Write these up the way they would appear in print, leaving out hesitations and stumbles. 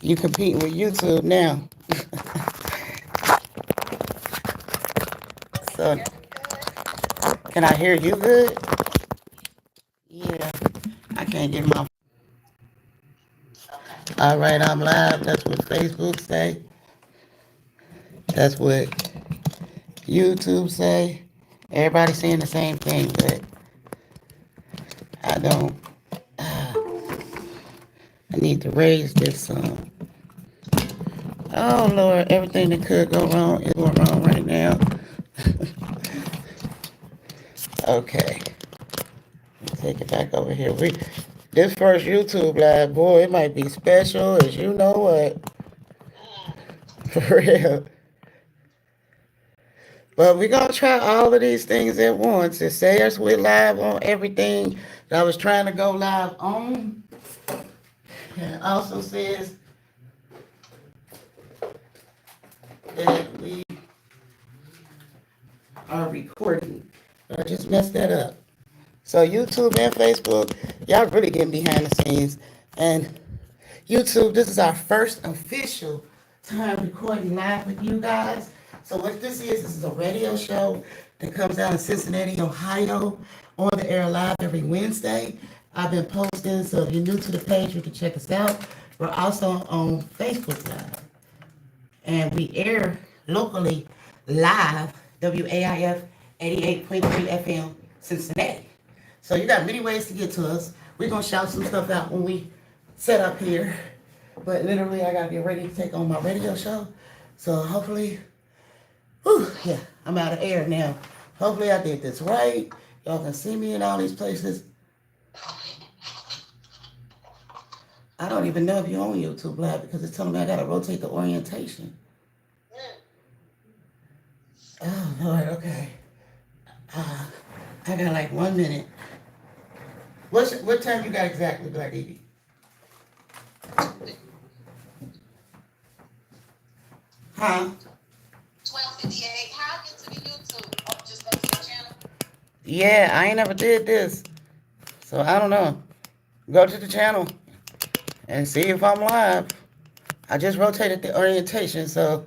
You competing with YouTube now. So can I hear you good? Yeah. I can't get my. All right, I'm live. That's what Facebook say. That's what YouTube say. Everybody saying the same thing, but I don't. I need to raise this. Oh Lord, everything that could go wrong is going wrong right now. Okay, take it back over here. This first YouTube live, boy, it might be special as you know what. For real. But we're gonna try all of these things at once. It says we're live on everything that I was trying to go live on. And it also says that we are recording. But I just messed that up. So YouTube and Facebook, y'all really getting behind the scenes. And YouTube, this is our first official time recording live with you guys. So what this is a radio show that comes out in Cincinnati, Ohio, on the air live every Wednesday. I've been posting, so if you're new to the page, you can check us out. We're also on Facebook Live. And we air locally live, WAIF 88.3 FM, Cincinnati. So you got many ways to get to us. We're going to shout some stuff out when we set up here. But literally, I got to get ready to take on my radio show. So hopefully, yeah, I'm out of air now. Hopefully I did this right. Y'all can see me in all these places. I don't even know if you're on YouTube Live because it's telling me I got to rotate the orientation. Oh, Lord, okay. I got like 1 minute. What time you got exactly, Black Evie? Huh? 12:58. How I get to the YouTube? Oh, just go to the channel. Yeah, I ain't never did this. So I don't know. Go to the channel and see if I'm live. I just rotated the orientation, so.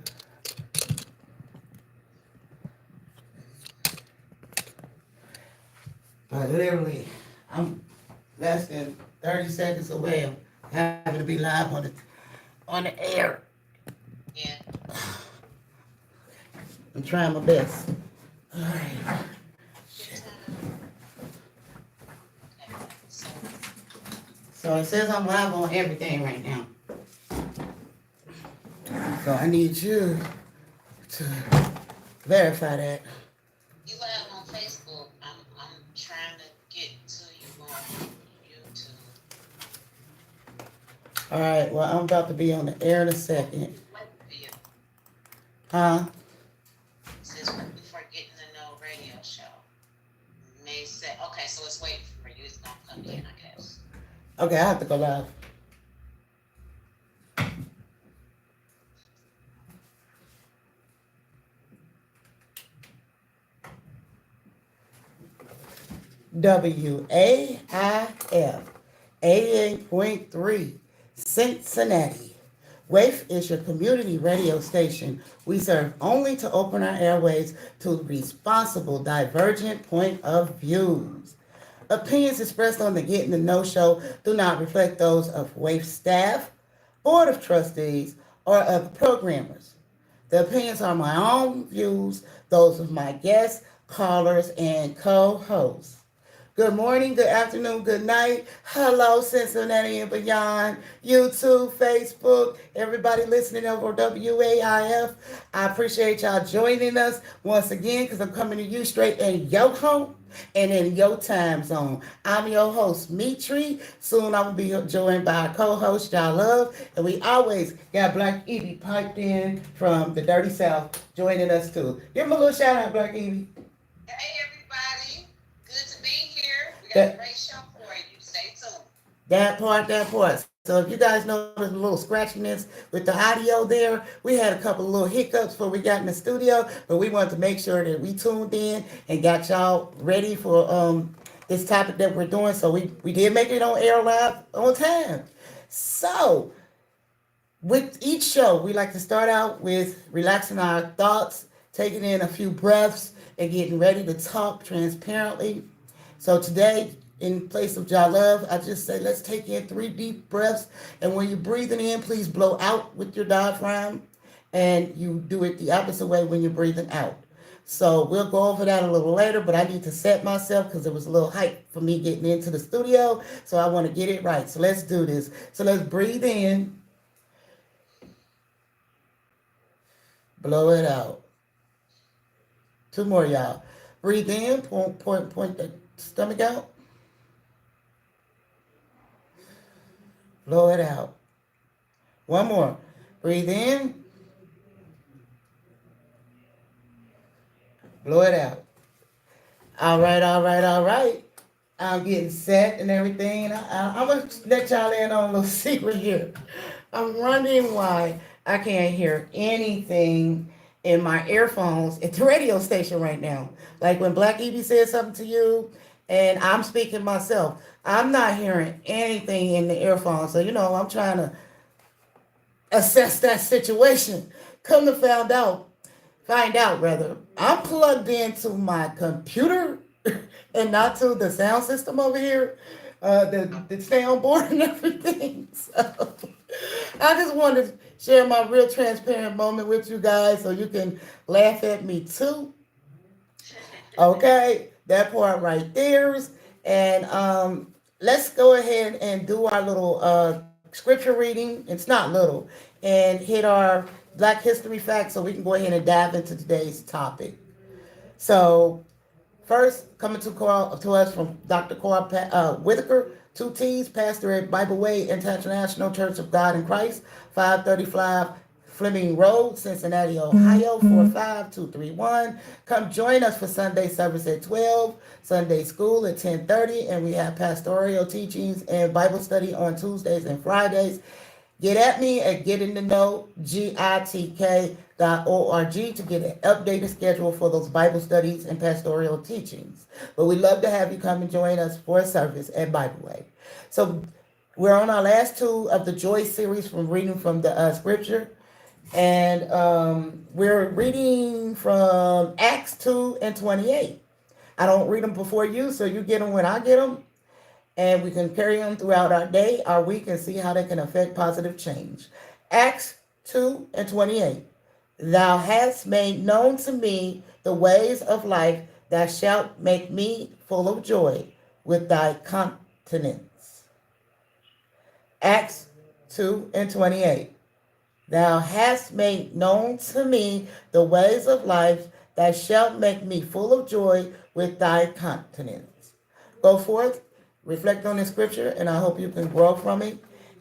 But literally, I'm less than 30 seconds away of having to be live on the air. Yeah. I'm trying my best. All right. So it says I'm live on everything right now. So I need you to verify that. You live on Facebook. I'm trying to get to you on YouTube. All right, well, I'm about to be on the air in a second. Yeah. Huh? It says before getting to know radio show. May say, okay, so it's waiting for you. It's gonna come in, I guess. Okay, I have to go live. WAIF 88.3 Cincinnati. WAIF is your community radio station. We serve only to open our airways to responsible, divergent point of views. Opinions expressed on the Getting to Know show do not reflect those of WAIF staff, board of trustees, or other programmers. The opinions are my own views, those of my guests, callers, and co-hosts. Good morning, good afternoon, good night. Hello, Cincinnati and beyond. YouTube, Facebook, everybody listening over WAIF. I appreciate y'all joining us once again because I'm coming to you straight in your home and in your time zone. I'm your host, Metri. Soon I will be joined by our co-host, y'all love. And we always got Black Evie piped in from the Dirty South joining us too. Give him a little shout out, Black Evie. Hey everybody, good to be here. We got a great show for you. Stay tuned. That part. So if you guys notice a little scratchiness with the audio there, we had a couple of little hiccups before we got in the studio, but we wanted to make sure that we tuned in and got y'all ready for this topic that we're doing. So we did make it on air live on time. So with each show, we like to start out with relaxing our thoughts, taking in a few breaths, and getting ready to talk transparently. So today, in place of Jah Love, I just say let's take in 3 deep breaths. And when you're breathing in, please blow out with your diaphragm. And you do it the opposite way when you're breathing out. So we'll go over that a little later, but I need to set myself because it was a little hype for me getting into the studio. So I want to get it right. So let's do this. So let's breathe in, blow it out. 2 more, y'all. Breathe in, point the stomach out, blow it out. 1 more. Breathe in, blow it out. All right, all right, all right. I'm getting set and everything. I'm going to let y'all in on a little secret here. I'm wondering why I can't hear anything in my earphones at the radio station right now. Like when Black Evie said something to you, and I'm speaking myself, I'm not hearing anything in the earphones. So, I'm trying to assess that situation. Come to find out rather, I'm plugged into my computer and not to the sound system over here, the soundboard and everything. So I just wanted to share my real transparent moment with you guys so you can laugh at me too. Okay, that part right there. And let's go ahead and do our little scripture reading. It's not little, and hit our Black History facts so we can go ahead and dive into today's topic. So, first, coming to us from Dr. Cora Whitaker, 2 T's, pastor at Bible Way International Church of God in Christ, 535 Fleming Road, Cincinnati, Ohio, 45231. Come join us for Sunday service at 12, Sunday school at 10:30, and we have pastoral teachings and Bible study on Tuesdays and Fridays. Get at me at gettingtoknowgitk.org to get an updated schedule for those Bible studies and pastoral teachings. But we'd love to have you come and join us for a service at Bible Way. So we're on our last 2 of the Joy series from reading from the scripture. And we're reading from Acts 2 and 28. I don't read them before you, so you get them when I get them. And we can carry them throughout our day, our week, and see how they can affect positive change. Acts 2 and 28. Thou hast made known to me the ways of life. Thou shalt make me full of joy with thy countenance. Acts 2 and 28. Thou hast made known to me the ways of life. Thou shalt make me full of joy with thy countenance. Go forth, reflect on the scripture, and I hope you can grow from it,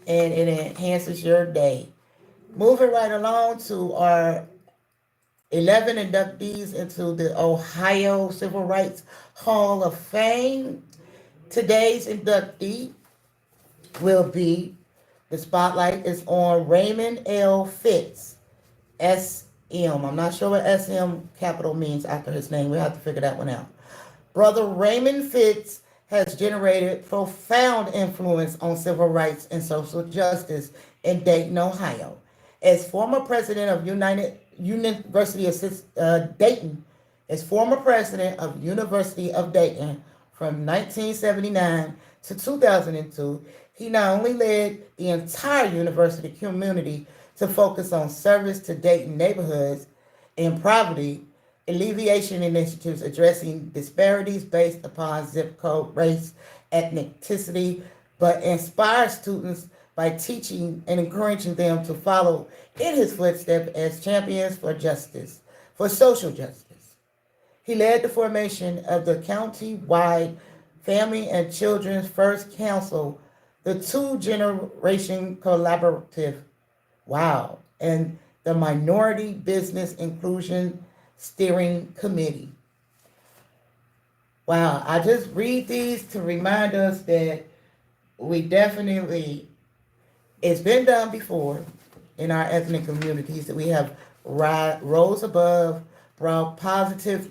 and it enhances your day. Moving right along to our 11 inductees into the Ohio Civil Rights Hall of Fame. Today's inductee will be, the spotlight is on Raymond L. Fitz, SM. I'm not sure what SM capital means after his name. We'll have to figure that one out. Brother Raymond Fitz has generated profound influence on civil rights and social justice in Dayton, Ohio. As former president of University of Dayton, from 1979 to 2002, he not only led the entire university community to focus on service to Dayton neighborhoods and poverty alleviation initiatives addressing disparities based upon zip code, race, ethnicity, but inspire students by teaching and encouraging them to follow in his footsteps as champions for justice, for social justice. He led the formation of the county-wide Family and Children's First Council, the 2-Generation Collaborative, wow, and the Minority Business Inclusion Steering Committee. Wow, I just read these to remind us that we definitely, it's been done before in our ethnic communities, that we have rose above, brought positive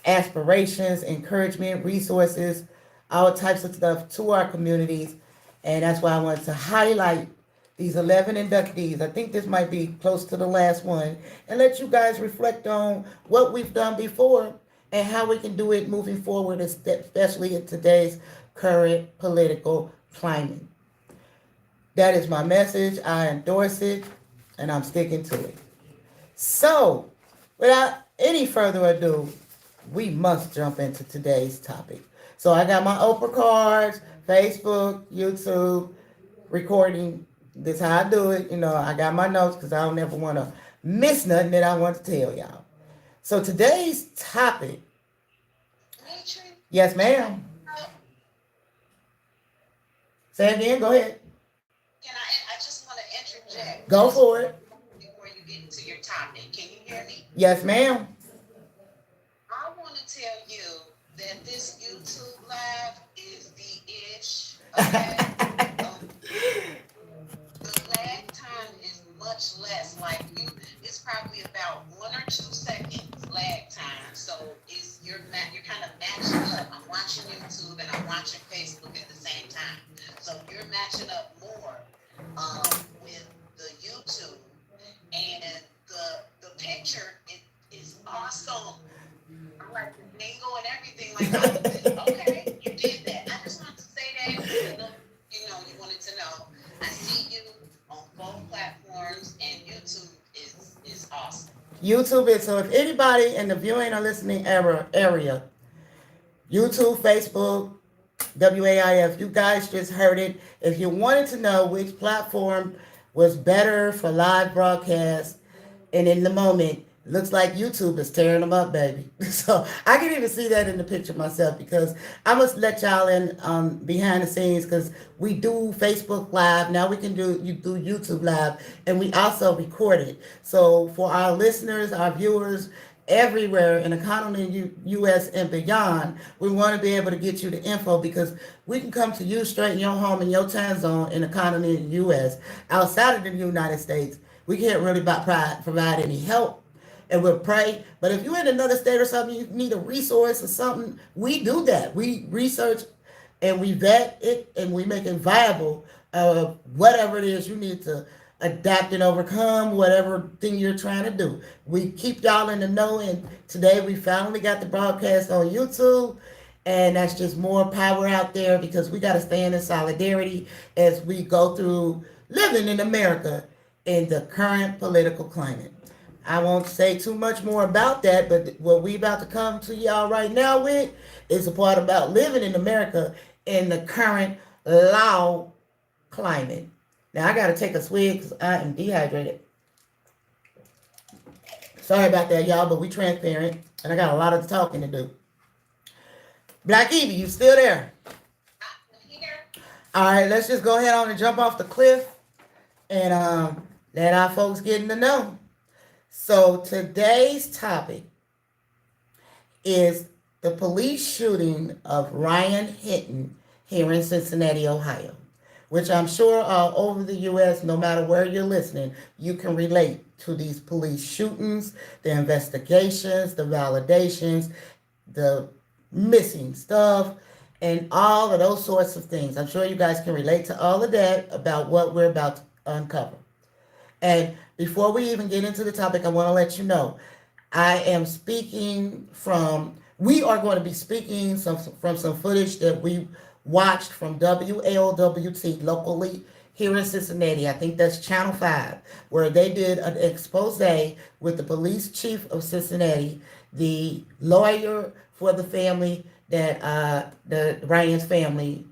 aspirations, encouragement, resources, all types of stuff to our communities. And that's why I wanted to highlight these 11 inductees. I think this might be close to the last one, and let you guys reflect on what we've done before and how we can do it moving forward, especially in today's current political climate. That is my message. I endorse it, and I'm sticking to it. So, without any further ado, we must jump into today's topic. So, I got my Oprah cards, Facebook, YouTube, recording. This how I do it. You know, I got my notes because I don't ever want to miss nothing that I want to tell y'all. So, today's topic. Metri, Yes, ma'am. Say again. Go ahead. I just want to interject Go just for it. before you get into your topic. Can you hear me? Yes, ma'am. I want to tell you that this YouTube live is the ish. Okay. Um, the lag time is much less. Like you, it's probably about 1 or 2 seconds lag time. So you're kind of matching up. I'm watching YouTube and I'm watching Facebook at the same time. So you're matching up more with the YouTube, and the picture is awesome. I like the angle and everything. Like, okay, you did that. I just wanted to say that because I know you wanted to know. I see you on both platforms, and YouTube is awesome. YouTube is so if anybody in the viewing or listening area, YouTube, Facebook, WAIF, you guys just heard it. If you wanted to know which platform was better for live broadcast and in the moment, looks like YouTube is tearing them up, baby. So I can even see that in the picture myself because I must let y'all in behind the scenes because we do Facebook Live. Now we can do YouTube Live, and we also record it. So for our listeners, our viewers, everywhere in the continental U.S. and beyond, we want to be able to get you the info because we can come to you straight in your home in your time zone in the continental U.S. Outside of the United States, we can't really provide any help, and we'll pray. But if you're in another state or something, you need a resource or something, we do that. We research and we vet it and we make it viable. Whatever it is you need to adapt and overcome, whatever thing you're trying to do. We keep y'all in the know, and today we finally got the broadcast on YouTube, and that's just more power out there because we got to stand in solidarity as we go through living in America in the current political climate. I won't say too much more about that, but what we about to come to y'all right now with is a part about living in America in the current law climate. Now I gotta take a swig because I am dehydrated. Sorry about that, y'all, but we transparent, and I got a lot of talking to do. Black Evie, you still there? I'm here. All right, let's just go ahead on and jump off the cliff and let our folks get in the know. So today's topic is the police shooting of Ryan Hinton here in Cincinnati, Ohio, which I'm sure all over the U.S., no matter where you're listening, you can relate to these police shootings, the investigations, the validations, the missing stuff, and all of those sorts of things. I'm sure you guys can relate to all of that about what we're about to uncover. And before we even get into the topic, I want to let you know we are going to be speaking from some footage that we watched from WALWT locally here in Cincinnati. I think that's Channel 5, where they did an expose with the police chief of Cincinnati, the lawyer for the family the Ryan's family,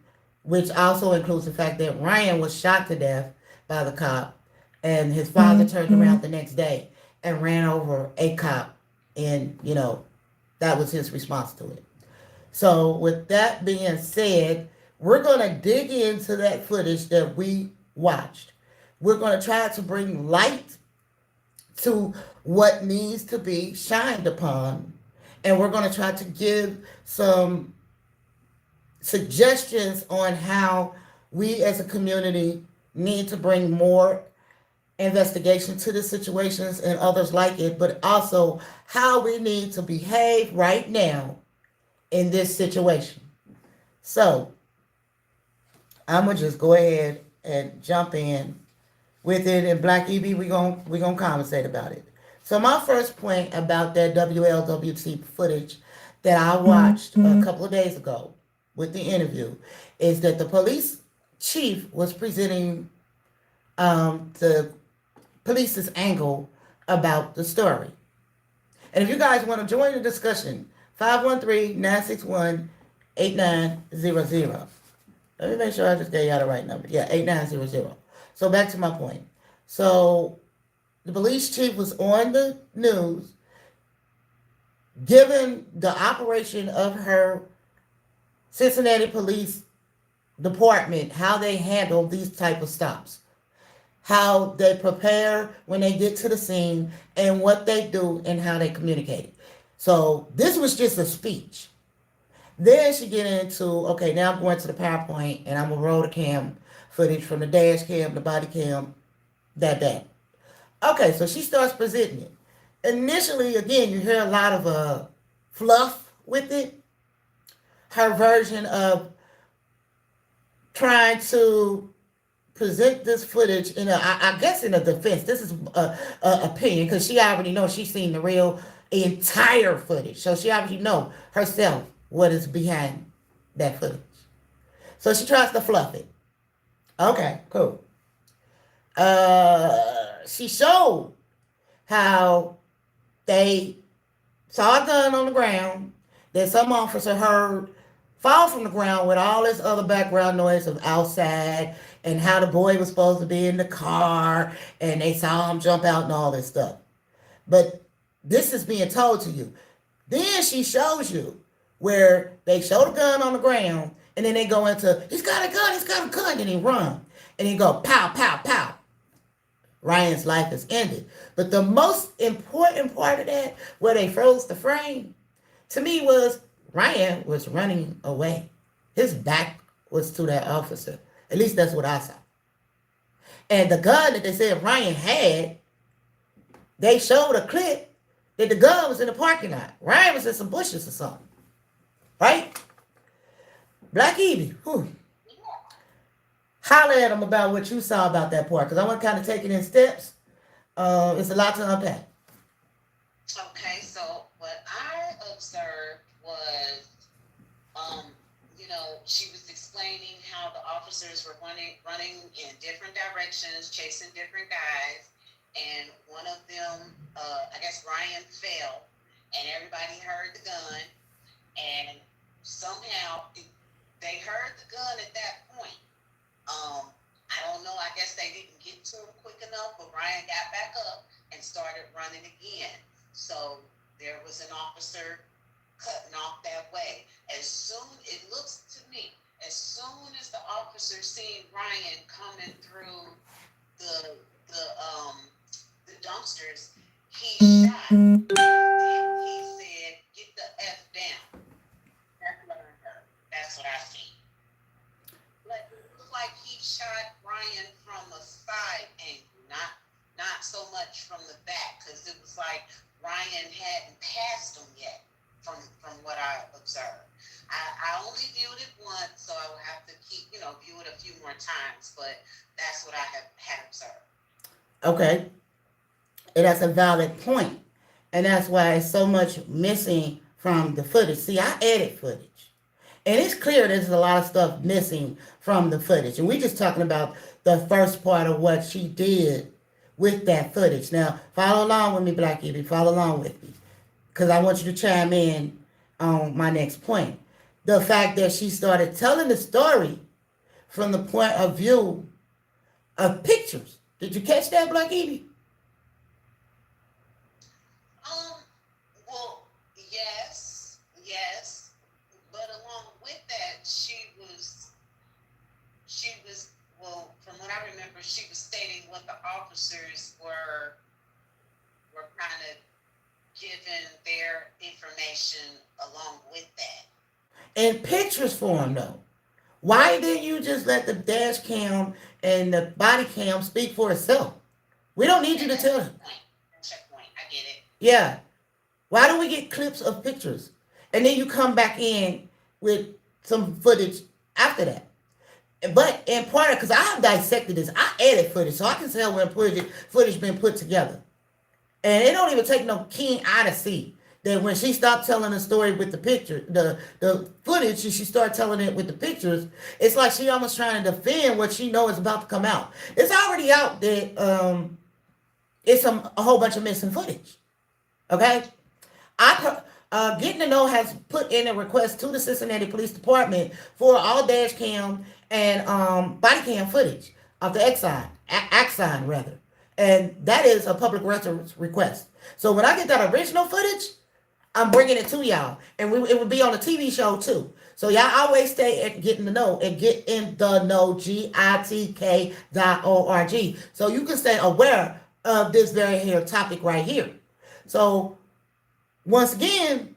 which also includes the fact that Ryan was shot to death by the cop, and his father turned around the next day and ran over a cop, and that was his response to it. So with that being said, we're going to dig into that footage that we watched. We're going to try to bring light to what needs to be shined upon, and we're going to try to give some suggestions on how we as a community need to bring more investigation to the situations and others like it, but also how we need to behave right now in this situation. So I'm going to just go ahead and jump in with it, and Black EB, we gonna conversate about it. So my first point about that WLWT footage that I watched a couple of days ago with the interview is that the police chief was presenting the police's angle about the story. And if you guys want to join the discussion, 513-961-8900. Let me make sure I just gave y'all the right number. Yeah, 8900. So back to my point. So the police chief was on the news giving the operation of her Cincinnati police department, how they handle these type of stops, how they prepare when they get to the scene, and what they do and how they communicate. So this was just a speech. Then she get into, okay, now I'm going to the PowerPoint and I'm gonna roll the cam footage from the dash cam, the body cam, that. Okay, so she starts presenting it. Initially, again, you hear a lot of fluff with it. Her version of trying to present this footage in I guess in a defense. This is a opinion because she already knows she's seen the real entire footage, so she already know herself what is behind that footage. So she tries to fluff it. Okay, cool. She showed how they saw a gun on the ground that some officer heard fall from the ground with all this other background noise of outside and how the boy was supposed to be in the car and they saw him jump out and all this stuff. But this is being told to you. Then she shows you where they show the gun on the ground and then they go into, he's got a gun, and he run. And he go, pow, pow, pow. Ryan's life is ended. But the most important part of that, where they froze the frame, to me was Ryan was running away. His back was to that officer. At least that's what I saw. And the gun that they said Ryan had, they showed a clip that the gun was in the parking lot. Ryan was in some bushes or something. Right? Black Evie, holler at him about what you saw about that part, because I want to kind of take it in steps. It's a lot to unpack. Okay, so what I observed was, she was explaining how the officers were running in different directions, chasing different guys, and one of them, I guess Ryan fell, and everybody heard the gun, and somehow they heard the gun at that point. I don't know, I guess they didn't get to him quick enough, but Ryan got back up and started running again. So there was an officer cutting off that way. It looks to me, as soon as the officer seen Ryan coming through the dumpsters, he shot. Then he said, "Get the F down." That's what I heard. That's what I seen. But it looked like he shot Ryan from a side angle, not so much from the back, because it was like Ryan hadn't passed him yet. From what I observed, I only viewed it once, so I will have to view it a few more times. But that's what I had observed. Okay, and that's a valid point, and that's why it's so much missing from the footage. See, I edit footage, and it's clear there's a lot of stuff missing from the footage, and we're just talking about the first part of what she did with that footage. Now, follow along with me, Black Evie. Follow along with me, because I want you to chime in on my next point. The fact that she started telling the story from the point of view of pictures. Did you catch that, Black Evie? Well, yes, but along with that, she was, well, from what I remember, she was stating what the officers were kind of given their information along with that. In pictures form, though. Why didn't you just let the dash cam and the body cam speak for itself? We don't need you to tell them. That's your point. I get it. Yeah. Why don't we get clips of pictures? And then you come back in with some footage after that. But in part, because I have dissected this, I edit footage, so I can tell when footage been put together. And it don't even take no keen eye to see that when she stopped telling the story with the picture, the footage, and she started telling it with the pictures, it's like she almost trying to defend what she know is about to come out. It's already out that it's a whole bunch of missing footage. Okay, Getting to Know has put in a request to the Cincinnati Police Department for all dash cam and body cam footage of the Axon rather, and that is a public records request. So when I get that original footage, I'm bringing it to y'all, and it would be on a TV show too. So y'all always stay at Getting to Know and Get in the Know GITK.org, so you can stay aware of this very here topic right here. So once again,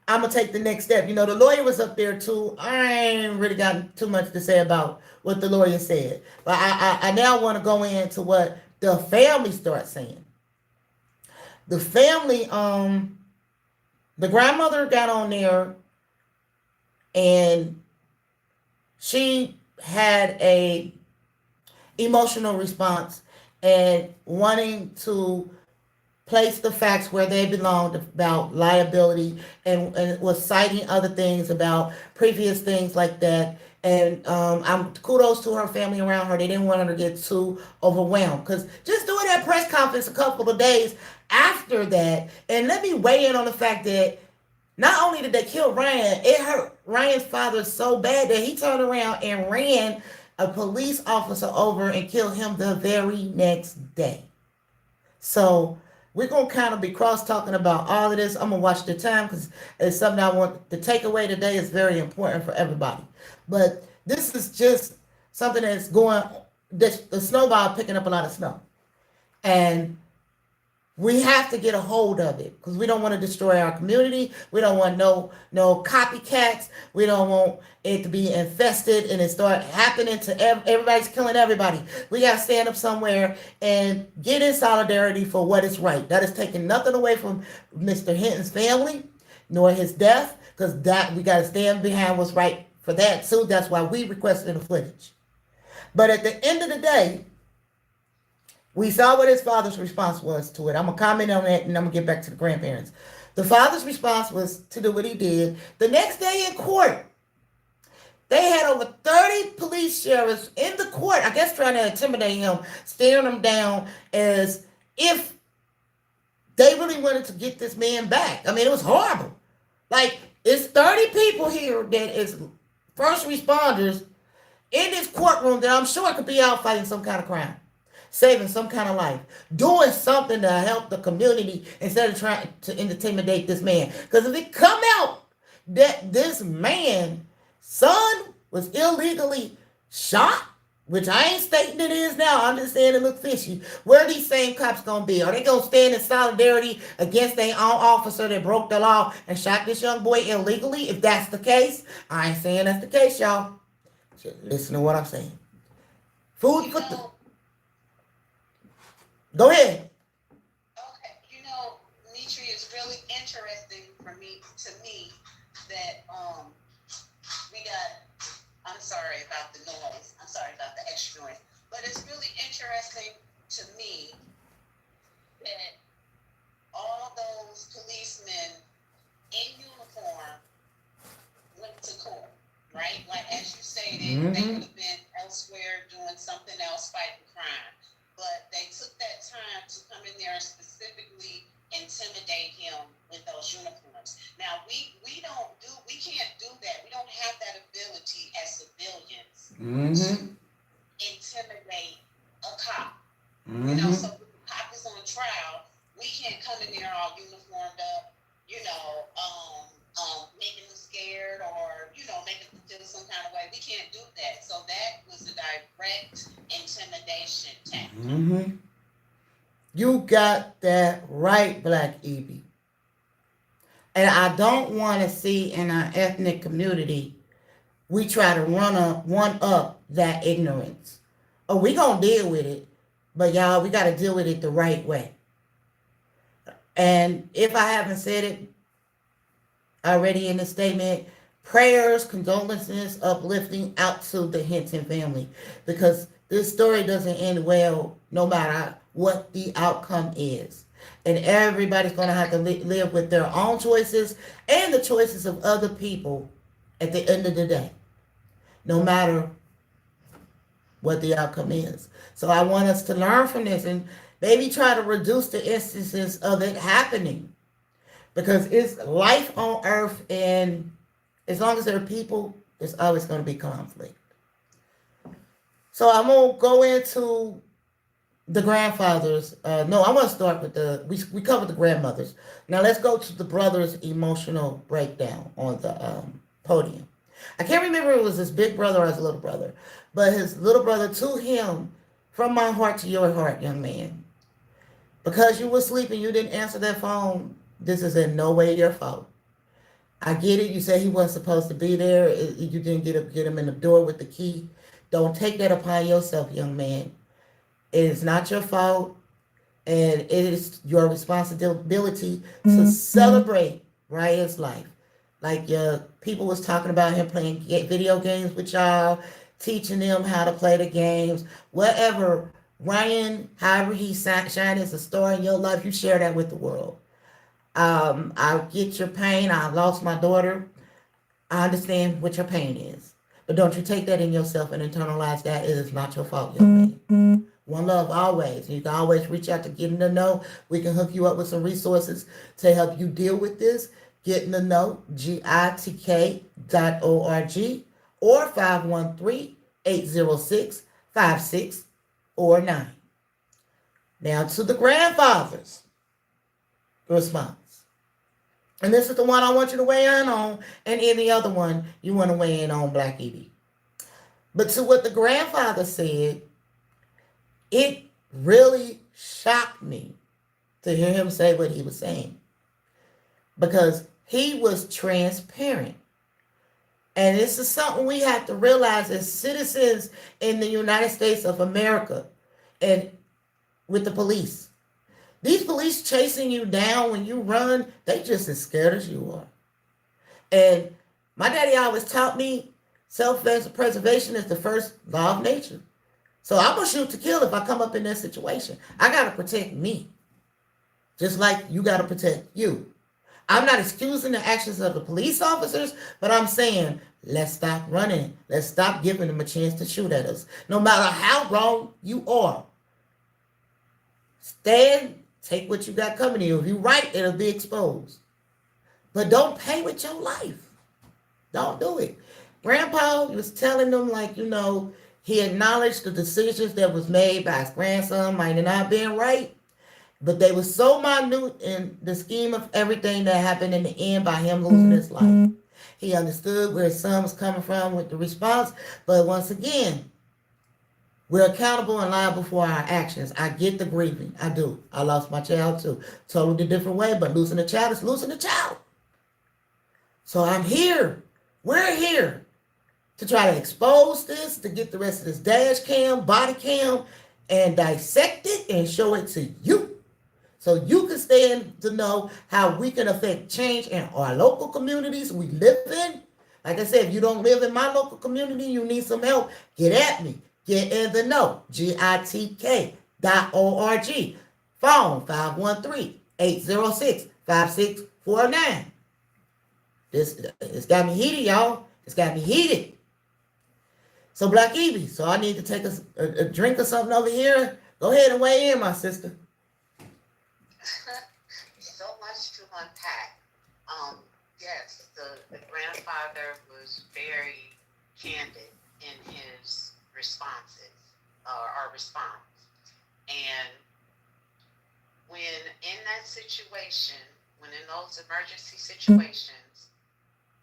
I'm gonna take the next step. The lawyer was up there too. I ain't really got too much to say about what the lawyer said, but I now want to go into what the family starts saying. The family, the grandmother got on there, and she had a emotional response and wanting to place the facts where they belonged about liability, and was citing other things about previous things like that. And I'm kudos to her family around her. They didn't want her to get too overwhelmed, because just doing that press conference a couple of days after that, and let me weigh in on the fact that not only did they kill Ryan, it hurt Ryan's father so bad that he turned around and ran a police officer over and killed him the very next day. So we're going to kind of be cross talking about all of this. I'm going to watch the time because it's something I want. The takeaway today is very important for everybody. But this is just something that's going, the snowball picking up a lot of snow. And we have to get a hold of it, because we don't want to destroy our community. We don't want no copycats. We don't want it to be infested and it start happening to everybody's killing everybody. We got to stand up somewhere and get in solidarity for what is right. That is taking nothing away from Mr. Hinton's family, nor his death, because that we got to stand behind what's right for that too. That's why we requested the footage. But at the end of the day, we saw what his father's response was to it. I'm going to comment on that, and I'm going to get back to the grandparents. The father's response was to do what he did. The next day in court, they had over 30 police sheriffs in the court, I guess trying to intimidate him, staring him down as if they really wanted to get this man back. I mean, it was horrible. Like, it's 30 people here that is first responders in this courtroom that I'm sure could be out fighting some kind of crime, saving some kind of life, doing something to help the community instead of trying to intimidate this man. Because if it come out that this man's son was illegally shot, which I ain't stating it is now, I'm just saying it look fishy, where are these same cops going to be? Are they going to stand in solidarity against their own officer that broke the law and shot this young boy illegally? If that's the case, I ain't saying that's the case, y'all. Just listen to what I'm saying. Food for the... Go ahead. Okay, Metri, is really interesting to me that we got. I'm sorry about the noise. I'm sorry about the extra noise, but it's really interesting to me that all those policemen in uniform went to court, right? Like as you stated, they could have been elsewhere doing something else, fighting crime. But they took that time to come in there and specifically intimidate him with those uniforms. Now we can't do that. We don't have that ability as civilians to intimidate a cop. So if the cop is on trial, we can't come in there all uniformed up, making them scared or making them feel some kind of way. We can't do that. So that was a direct intimidation tactic. You got that right, Black Evie. And I don't want to see in our ethnic community we try to one up that ignorance. Oh, we gonna deal with it, but y'all, we got to deal with it the right way. And if I haven't said it already in the statement, Prayers, condolences, uplifting out to the Hinton family, because this story doesn't end well no matter what the outcome is. And everybody's going to have to live with their own choices and the choices of other people at the end of the day, no matter what the outcome is. So I want us to learn from this and maybe try to reduce the instances of it happening, because it's life on earth, and as long as there are people, there's always going to be conflict. So I'm going to go into the grandfathers. No, I want to start with we covered the grandmothers. Now let's go to the brothers' emotional breakdown on the podium. I can't remember if it was his big brother or his little brother, but his little brother to him, from my heart to your heart, young man. Because you were sleeping, you didn't answer that phone. This is in no way your fault. I get it. You said he wasn't supposed to be there. You didn't get him in the door with the key. Don't take that upon yourself, young man. It is not your fault, and it is your responsibility to celebrate Ryan's life. Like people was talking about him playing video games with y'all, teaching them how to play the games, whatever. Ryan, however he shine as a star in your life, you share that with the world. I get your pain. I lost my daughter. I understand what your pain is. But don't you take that in yourself and internalize that. It is not your fault, young man. One love always. You can always reach out to Getting to Know. We can hook you up with some resources to help you deal with this. Getting to Know, GITK.org or 513-806-5649. Now to the grandfathers response. And this is the one I want you to weigh in on, and any other one you want to weigh in on, Black Edie. But to what the grandfather said, it really shocked me to hear him say what he was saying, because he was transparent. And this is something we have to realize as citizens in the United States of America and with the police. These police chasing you down when you run, they just as scared as you are. And my daddy always taught me self-preservation is the first law of nature. So I'm going to shoot to kill if I come up in that situation. I got to protect me, just like you got to protect you. I'm not excusing the actions of the police officers, but I'm saying, let's stop running. Let's stop giving them a chance to shoot at us. No matter how wrong you are. Stand. Take what you got coming to you. If you're right, it'll be exposed. But don't pay with your life. Don't do it. Grandpa was telling them, like, he acknowledged the decisions that was made by his grandson might have not been right, but they were so minute in the scheme of everything that happened in the end by him losing his life. He understood where his son was coming from with the response, but once again, we're accountable and liable for our actions. I get the grieving. I do. I lost my child too. Totally different way, but losing a child is losing a child. So I'm here. We're here to try to expose this, to get the rest of this dash cam, body cam, and dissect it and show it to you. So you can stand to know how we can affect change in our local communities we live in. Like I said, if you don't live in my local community, you need some help, get at me. Get in the know. GITK.org. Phone 513-806-5649. It's got me heated, y'all. It's got me heated. So Black Evie, so I need to take a drink or something over here. Go ahead and weigh in, my sister. So much to unpack. Yes, the grandfather was very candid in his responses or response. And when in that situation, when in those emergency situations,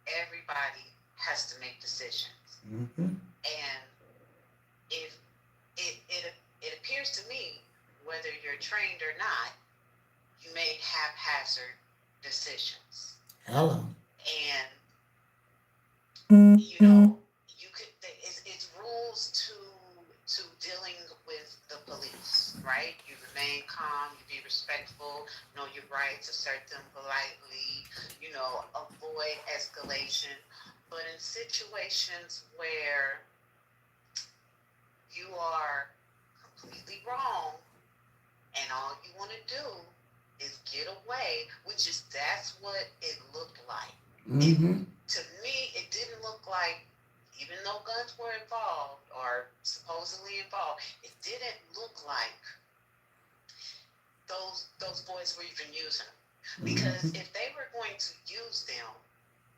everybody has to make decisions. Mm-hmm. And if it appears to me, whether you're trained or not, you make haphazard decisions. Hello. And you could. It's rules to dealing with the police, right? You remain calm, you be respectful, know your rights, assert them politely, avoid escalation. But in situations where you are completely wrong and all you want to do is get away, which is that's what it looked like. Mm-hmm. To me, it didn't look like, even though guns were involved or supposedly involved, it didn't look like those boys were even using them. Because Mm-hmm. if they were going to use them,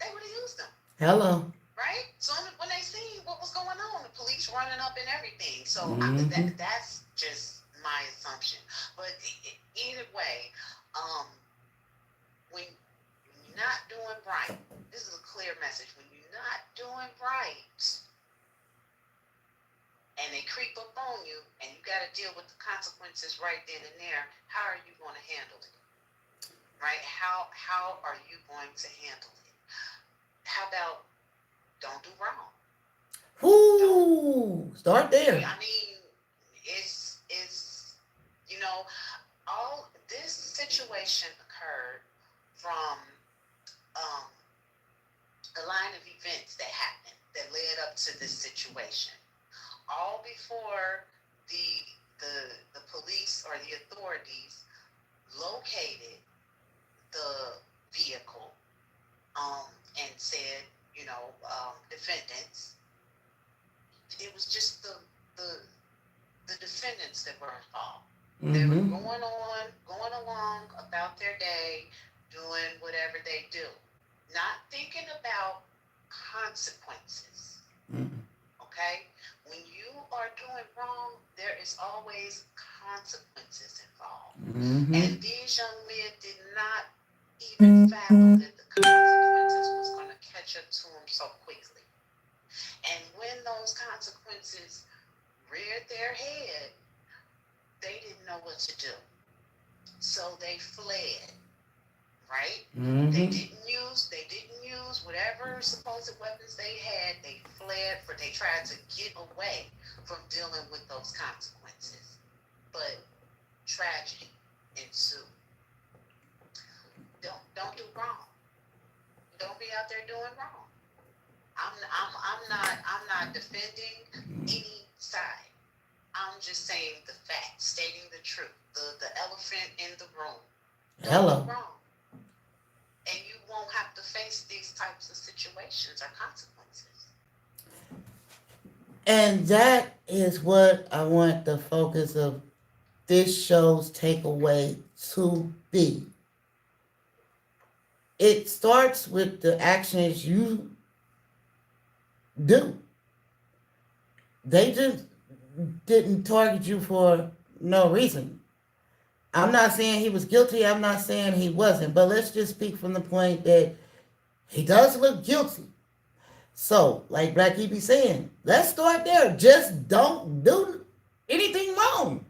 they would have used them. Hello. Right? So when they seen what was going on, the police running up and everything. So Mm-hmm. that's just my assumption. But either way, um, when you're not doing right, this is a clear message. When you're not doing right, and they creep up on you, and you got to deal with the consequences right then and there, how are you going to handle it? Right? How are you going to handle it? How about don't do wrong? Whoo! Start there. I mean, it's you know, all this situation occurred from um, a line of events that happened that led up to this situation. All before the police or the authorities located the vehicle and said, defendants. It was just the defendants that were involved. They were Mm-hmm. going along about their day, doing whatever they do, not thinking about consequences. Mm-hmm. Okay? When you are doing wrong, there is always consequences involved. Mm-hmm. And these young men did not even fathom that the consequences was going to catch up to them so quickly. And when those consequences reared their head, they didn't know what to do. So they fled, right? Mm-hmm. They didn't use whatever supposed weapons they had. They fled, for they tried to get away from dealing with those consequences. But tragedy ensued. Don't do wrong. Don't be out there doing wrong. I'm not defending any side. I'm just saying the facts, stating the truth, the elephant in the room. Don't Hello. do wrong. And you won't have to face these types of situations or consequences. And that is what I want the focus of this show's takeaway to be. It starts with the actions you do. They just didn't target you for no reason. I'm not saying he was guilty. I'm not saying he wasn't. But let's just speak from the point that he does look guilty. So, like Black E be saying, let's start there. Just don't do anything wrong.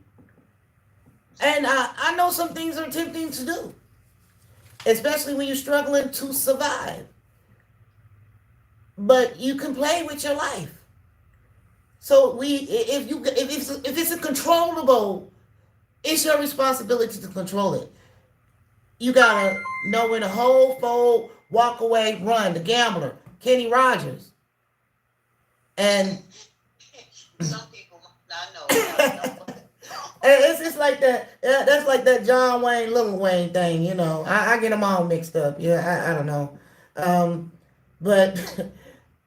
And I know some things are tempting to do, especially when you're struggling to survive. But you can play with your life. So if it's a controllable, it's your responsibility to control it. You gotta know when to hold, fold, walk away, run. The gambler, Kenny Rogers, and Some people, I know. it's like that. That's like that John Wayne, Little Wayne thing. I get them all mixed up. Yeah, I don't know. But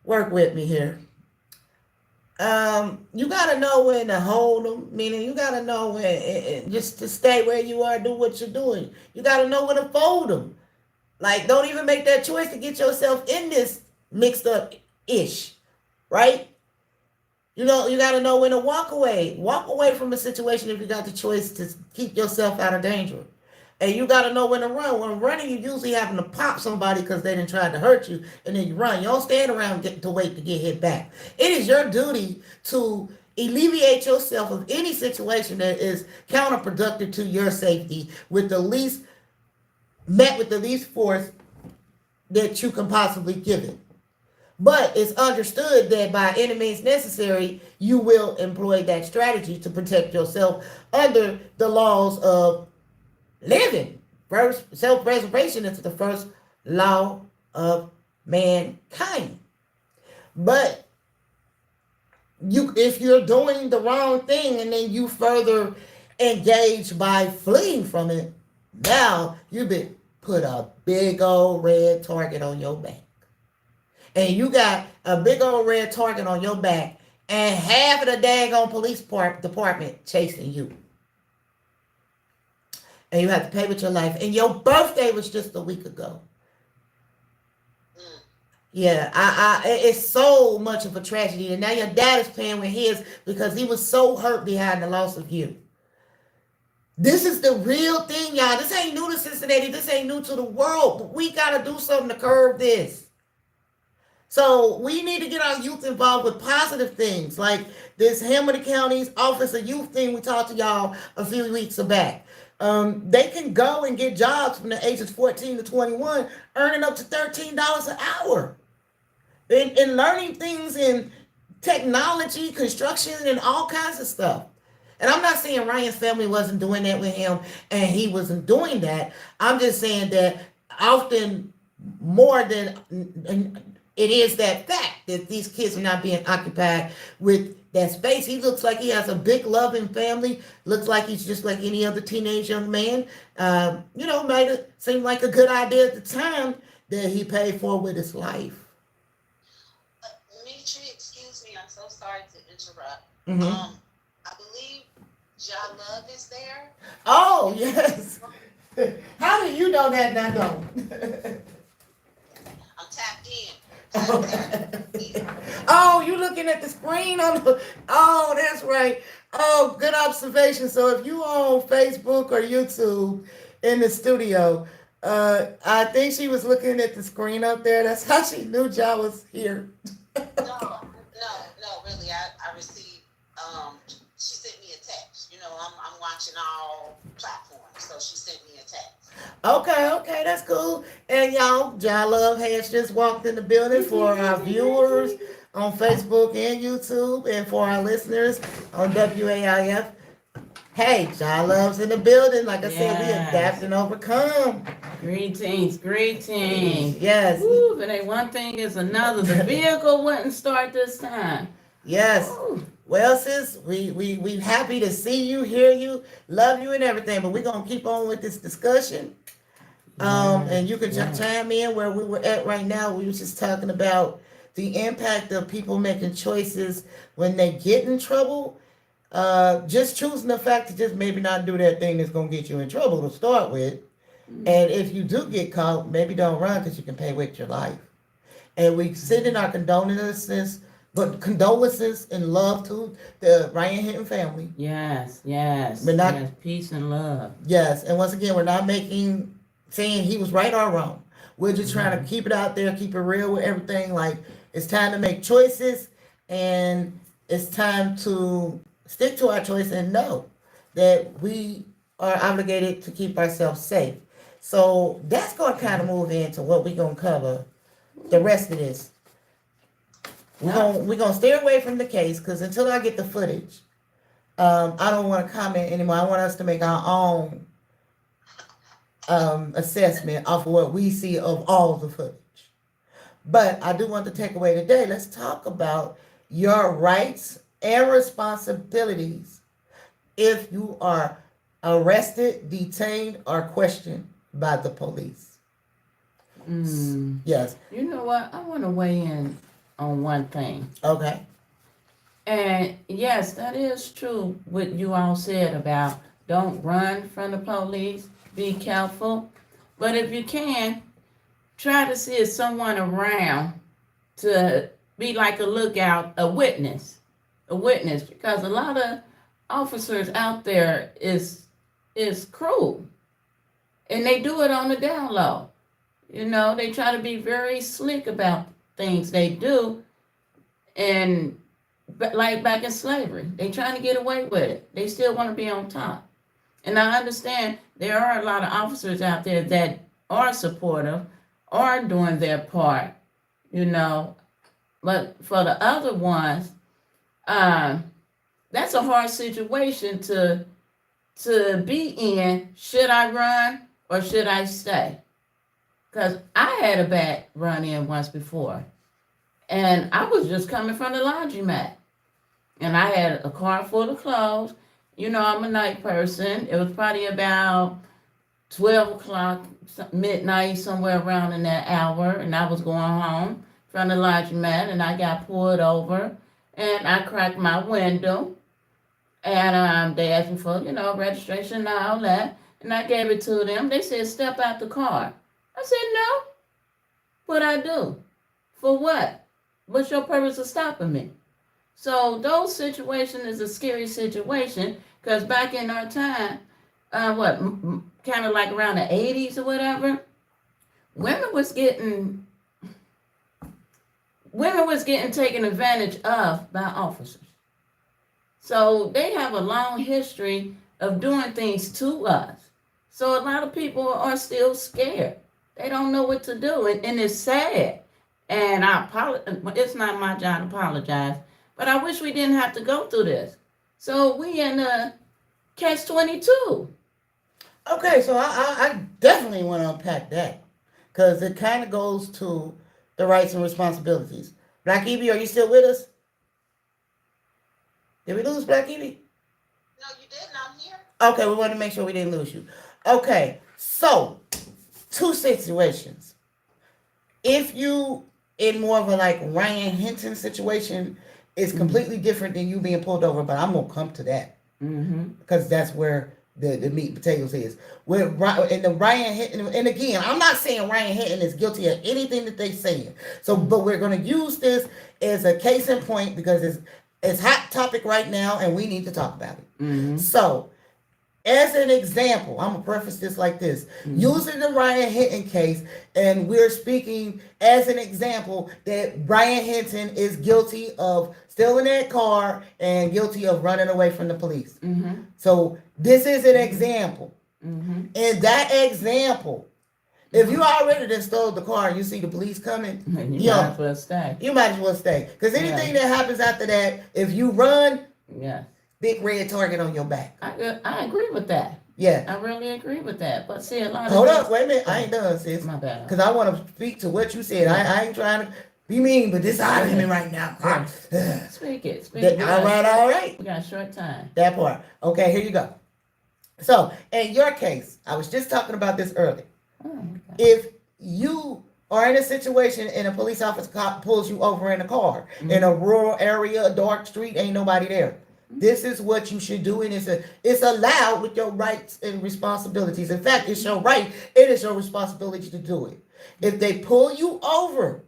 work with me here. You gotta know when to hold them. Meaning, you gotta know when just to stay where you are, do what you're doing. You gotta know when to fold them. Like, don't even make that choice to get yourself in this mixed up ish, right? You got to know when to walk away. Walk away from a situation if you got the choice to keep yourself out of danger. And you got to know when to run. When running, you usually having to pop somebody because they didn't try to hurt you, and then you run. You don't stand around to wait to get hit back. It is your duty to alleviate yourself of any situation that is counterproductive to your safety with the least force that you can possibly give it. But it's understood that by any means necessary, you will employ that strategy to protect yourself under the laws of living. First, self-preservation is the first law of mankind. But if you're doing the wrong thing and then you further engage by fleeing from it, now you've been put a big old red target on your back. And you got a big old red target on your back and half of the daggone police department chasing you. And you have to pay with your life. And your birthday was just a week ago. Yeah, it's so much of a tragedy. And now your dad is paying with his because he was so hurt behind the loss of you. This is the real thing, y'all. This ain't new to Cincinnati. This ain't new to the world. But we got to do something to curb this. So we need to get our youth involved with positive things like this Hamilton County's Office of Youth thing we talked to y'all a few weeks back. They can go and get jobs from the ages 14 to 21, earning up to $13 an hour. And learning things in technology, construction, and all kinds of stuff. And I'm not saying Ryan's family wasn't doing that with him and he wasn't doing that. I'm just saying that often more than it is that fact that these kids are not being occupied with that space. He looks like he has a big loving family. Looks like he's just like any other teenage young man. Might have seemed like a good idea at the time that he paid for with his life. Metri, excuse me, I'm so sorry to interrupt. Mm-hmm. I believe Ja Love is there. Oh, yes. How do you know that and I don't? I'm tapped in. Oh, you looking at the screen on the... Oh, that's right. Oh, good observation. So if you on Facebook or YouTube in the studio, I think she was looking at the screen up there. That's how she knew Ja was here. No, really. I received, she sent me a text. I'm watching all platforms, so she sent me a text. Okay, that's cool. And y'all, Ja Love has just walked in the building for our viewers on Facebook and YouTube, and for our listeners on WAIF. Hey, Ja Love's in the building. Like I said, we adapt and overcome. Greetings. Yes. Woo, but ain't one thing is another. The vehicle wouldn't start this time. Yes. Woo. Well, sis, we happy to see you, hear you, love you, and everything. But we're gonna keep on with this discussion. And you can chime in where we were at right now. We were just talking about the impact of people making choices when they get in trouble. Just choosing the fact to just maybe not do that thing that's gonna get you in trouble to start with. And if you do get caught, maybe don't run because you can pay with your life. And we send in our condolences and love to the Ryan Hinton family. Yes. But not, yes. Peace and love. Yes, and once again, we're not saying he was right or wrong. We're just trying to keep it out there, keep it real with everything. Like, it's time to make choices, and it's time to stick to our choice and know that we are obligated to keep ourselves safe. So that's going to kind of move into what we're going to cover the rest of this. We're gonna stay away from the case because until I get the footage, I don't want to comment anymore. I want us to make our own assessment off of what we see of all the footage. But I do want to take away today. Let's talk about your rights and responsibilities if you are arrested, detained, or questioned by the police. Yes. You know what? I want to weigh in on one thing. Okay. And yes, that is true what you all said about don't run from the police, be careful. But if you can, try to see if someone around to be like a lookout, a witness, because a lot of officers out there is cruel. And they do it on the down low. They try to be very slick about things they do, and like back in slavery, they trying to get away with it. They still want to be on top. And I understand there are a lot of officers out there that are supportive, are doing their part, but for the other ones, that's a hard situation to be in. Should I run or should I stay? Because I had a bad run-in once before. And I was just coming from the laundromat. And I had a car full of clothes. You know, I'm a night person. It was probably about 12 o'clock, midnight, somewhere around in that hour. And I was going home from the laundromat and I got pulled over. And I cracked my window. And they asked me for, registration and all that. And I gave it to them. They said, step out the car. I said, no. What I do? For what? What's your purpose of stopping me? So those situations is a scary situation because back in our time, kind of like around the 80s or whatever, women was getting taken advantage of by officers. So they have a long history of doing things to us. So a lot of people are still scared. They don't know what to do, and it's sad. And I apologize. It's not my job to apologize, but I wish we didn't have to go through this. So we in a catch-22. Okay, so I definitely want to unpack that because it kind of goes to the rights and responsibilities. Black Evie, are you still with us? Did we lose Black Evie? No, you didn't. I'm here. Okay, we want to make sure we didn't lose you. Okay, so two situations. If you in more of a like Ryan Hinton situation, it's completely different than you being pulled over. But I'm gonna come to that because that's where the meat and potatoes is. And the Ryan Hinton, and again, I'm not saying Ryan Hinton is guilty of anything that they saying. So, but we're gonna use this as a case in point because it's hot topic right now, and we need to talk about it. So, as an example, I'm gonna preface this like this: using the Ryan Hinton case, and we're speaking as an example that Ryan Hinton is guilty of stealing that car and guilty of running away from the police. So this is an example. In that example, if you already done stole the car and you see the police coming, you might as well stay. You might as well stay. Because anything that happens after that, if you run, big red target on your back. I agree with that. Yeah. I really agree with that. But see, a lot of Hold up, wait a minute. I ain't done, sis. My bad. Because I want to speak to what you said. I ain't trying to be mean, but this argument right now. Speak it. All right. We got a short time. That part. Okay, here you go. So, in your case, I was just talking about this earlier. If you are in a situation and a police officer pulls you over in a car in a rural area, a dark street, ain't nobody there. This is what you should do, and it's allowed with your rights and responsibilities. In fact, it's your right. It is your responsibility to do it. If they pull you over,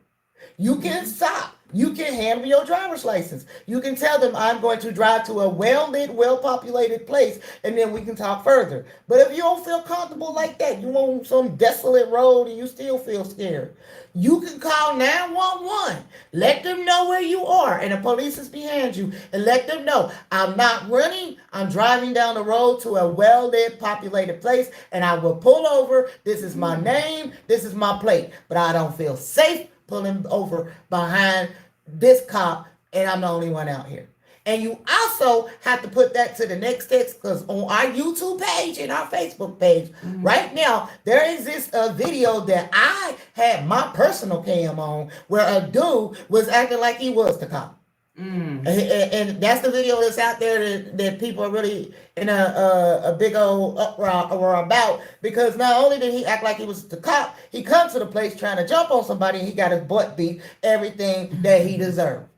you can stop. You can hand me your driver's license. You can tell them I'm going to drive to a well-lit, well-populated place, and then we can talk further. But if you don't feel comfortable like that, you on some desolate road and you still feel scared, you can call 911. Let them know where you are, and the police is behind you, and let them know I'm not running. I'm driving down the road to a well-lit, populated place, and I will pull over. This is my name. This is my plate. But I don't feel safe pulling over behind this cop, and I'm the only one out here. And you also have to put that to the next text, because on our YouTube page and our Facebook page right now, there exists a video that I had my personal cam on where a dude was acting like he was the cop. And that's the video that's out there that people are really in a big old uproar about, because not only did he act like he was the cop, he comes to the place trying to jump on somebody and he got his butt beat, everything that he deserved.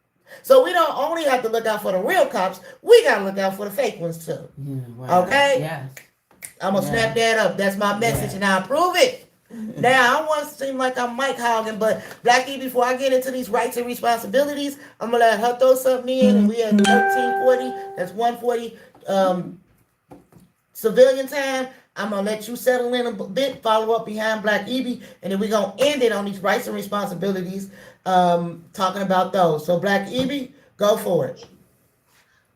So we don't only have to look out for the real cops, we got to look out for the fake ones too. Okay? Yes. I'm going to snap that up. That's my message and I approve it. Now, I don't want to seem like I'm Mike Hogan, but Blackie, before I get into these rights and responsibilities, I'm going to let her throw something in, and we at 1340, that's 140 civilian time. I'm going to let you settle in a bit, follow up behind Black Evie, and then we're going to end it on these rights and responsibilities, talking about those. So, Black Evie, go for it.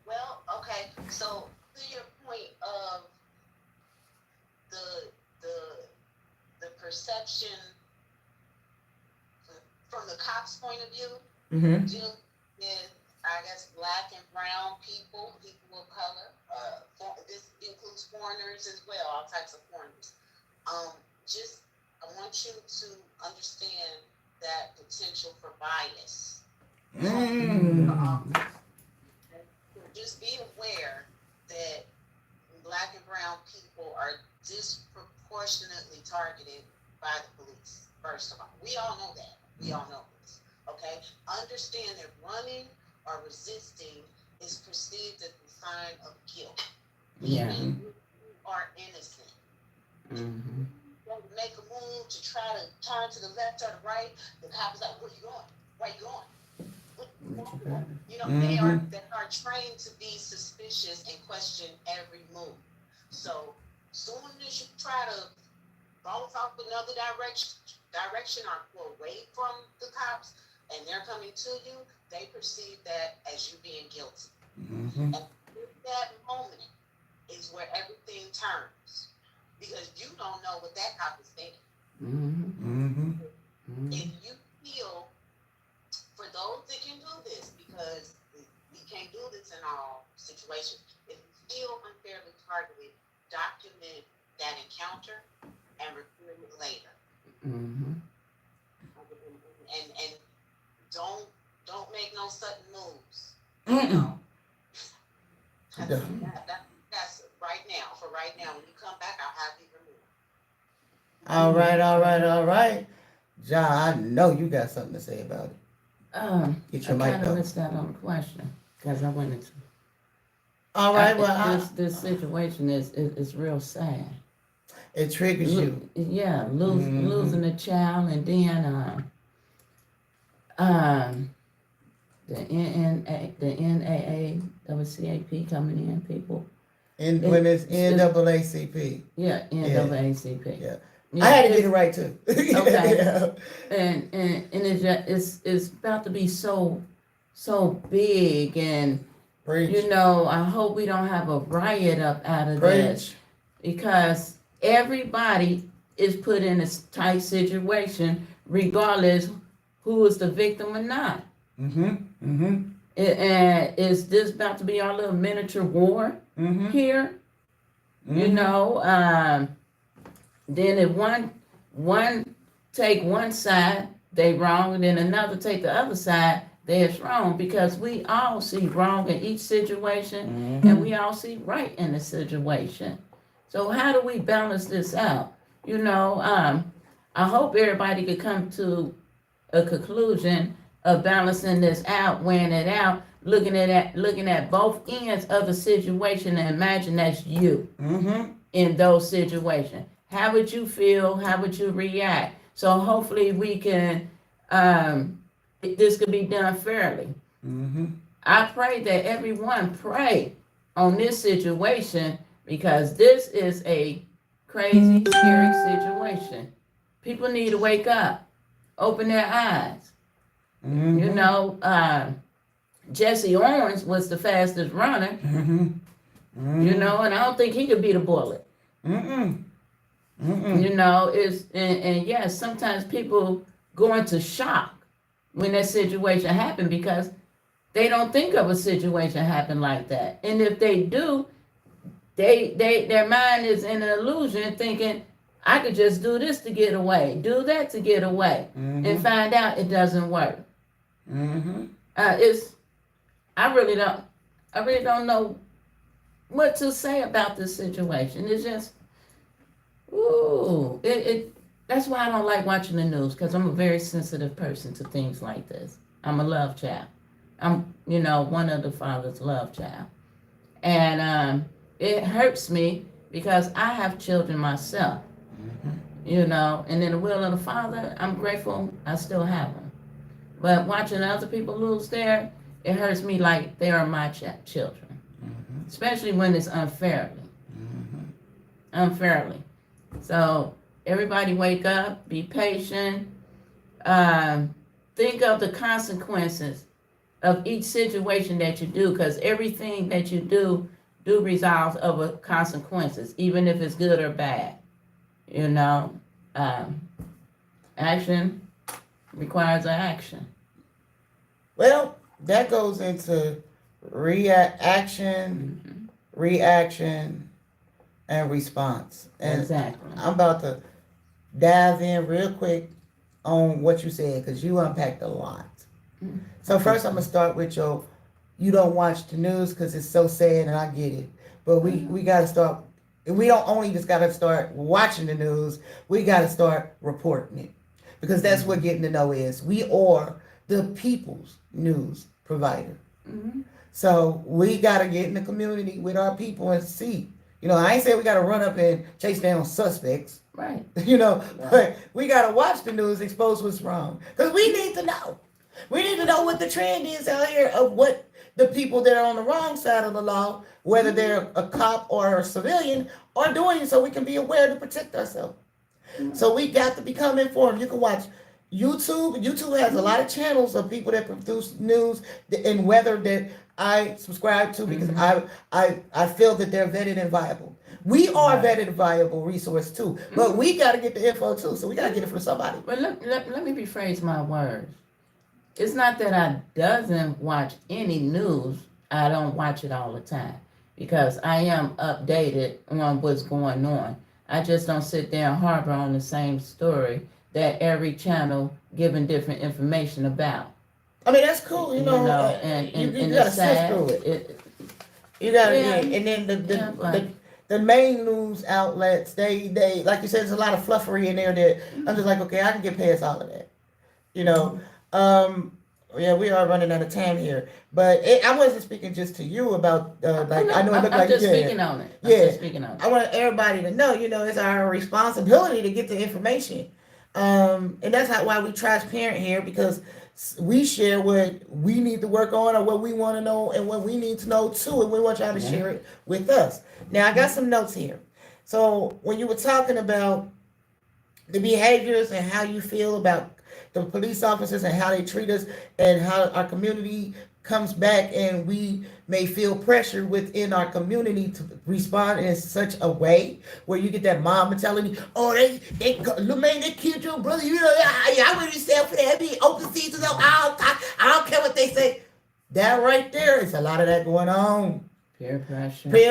Well, okay, so to your point of the perception from the cops' point of view, dealing with, I guess, black and brown people of color. This includes foreigners as well, all types of foreigners. I want you to understand that potential for bias So just be aware that black and brown people are disproportionately targeted by the police. First of all, we all know that. We all know this. Okay, understand that running or resisting is perceived as a sign of guilt, Yeah. even if you are innocent. Mm-hmm. Don't make a move to try to turn to the left or the right. The cop is like, "Where you going? Where you going?" You know, they are trained to be suspicious and question every move. So soon as you try to bounce off another direction or pull away from the cops and they're coming to you, they perceive that as you being guilty. Mm-hmm. And in that moment is where everything turns. Because you don't know what that cop is thinking. Mm-hmm. Mm-hmm. If you feel, for those that can do this, because we can't do this in all situations, if you feel unfairly targeted, document that encounter and report it later. Mm-hmm. And don't make no sudden moves. Mm-mm. That's right now. For right now, when you come back, I'll have you removed. All right. John, I know you got something to say about it. Get your I mic kind of up. missed out on the question because I went into. All right, well, this situation is real sad. it triggers you. Yeah, Mhm. losing a child, and then the NAACP coming in, people. And when it's NAACP. Yeah, NAACP. Yeah. Yeah, I had to get it right too. Okay. Yeah. And it's about to be so big, and Preach. I hope we don't have a riot up out of this, Preach. because everybody is put in a tight situation regardless who is the victim or not. Mm-hmm. Mm-hmm. And is this about to be our little miniature war Mm-hmm. here? Mm-hmm. Then if one take one side, they wrong, and then another take the other side, they're wrong, because we all see wrong in each situation, Mhm. and we all see right in the situation. So how do we balance this out? I hope everybody could come to a conclusion of balancing this out, weighing it out, looking at both ends of the situation, and imagine that's you Mm-hmm. in those situations. How would you feel? How would you react? So hopefully we can, this could be done fairly. Mm-hmm. I pray that everyone pray on this situation, because this is a crazy, scary situation. People need to wake up, open their eyes. Mm-hmm. Jesse Owens was the fastest runner, Mm-hmm. Mm-hmm. and I don't think he could beat a bullet. Mm-mm. Mm-mm. And yes, sometimes people go into shock when that situation happened, because they don't think of a situation happen like that. And if they do, their mind is in an illusion, thinking, I could just do this to get away, do that to get away, Mm-hmm. and find out it doesn't work. Mm-hmm. I really don't know what to say about this situation. It's just, that's why I don't like watching the news, because I'm a very sensitive person to things like this. I'm a love child. I'm, one of the father's love child. And it hurts me because I have children myself, and in the will of the Father, I'm grateful I still have them. But watching other people lose theirs, it hurts me like they are my children, especially when it's unfairly. Unfairly. So everybody wake up, be patient, think of the consequences of each situation that you do, because everything that you do resolve over consequences, even if it's good or bad. Action requires an action. Well, that goes into action, reaction, and response. And Exactly. I'm about to dive in real quick on what you said, because you unpacked a lot. So first, I'm gonna start with your. You don't watch the news because it's so sad, and I get it. But we gotta start. We don't only just gotta start watching the news. We gotta start reporting it because that's what getting to know is. We are the people's news provider. Mm-hmm. So we gotta get in the community with our people and see. I ain't saying we gotta run up and chase down suspects. Right. But we gotta watch the news, expose what's wrong, because we need to know. We need to know what the trend is out here of what the people that are on the wrong side of the law, whether they're a cop or a civilian, are doing, so we can be aware to protect ourselves. So we got to become informed. You can watch YouTube. YouTube has a lot of channels of people that produce news and weather that I subscribe to because I feel that they're vetted and viable. We are vetted and viable resource too, but we got to get the info too. So we got to get it from somebody. But let me rephrase my words. It's not that I doesn't watch any news. I don't watch it all the time because I am updated on what's going on. I just don't sit there and harbor on the same story that every channel giving different information about. I mean, that's cool, you gotta sift through it. You gotta, and then the main news outlets, they like you said, there's a lot of fluffery in there that I'm just like, okay, I can get past all of that. Yeah, we are running out of time here, but I wasn't speaking just to you about I know it looked like I'm just speaking on it. Just speaking on it. I want everybody to know, it's our responsibility to get the information, and that's why we transparent here because we share what we need to work on or what we want to know and what we need to know too, and we want y'all to share it with us. Now, I got some notes here. So when you were talking about the behaviors and how you feel about the police officers and how they treat us and how our community comes back and we may feel pressure within our community to respond in such a way where you get that mom mentality, oh, they killed your brother, I wouldn't stand for that, be open season, I don't care what they say. That right there is a lot of that going on. Peer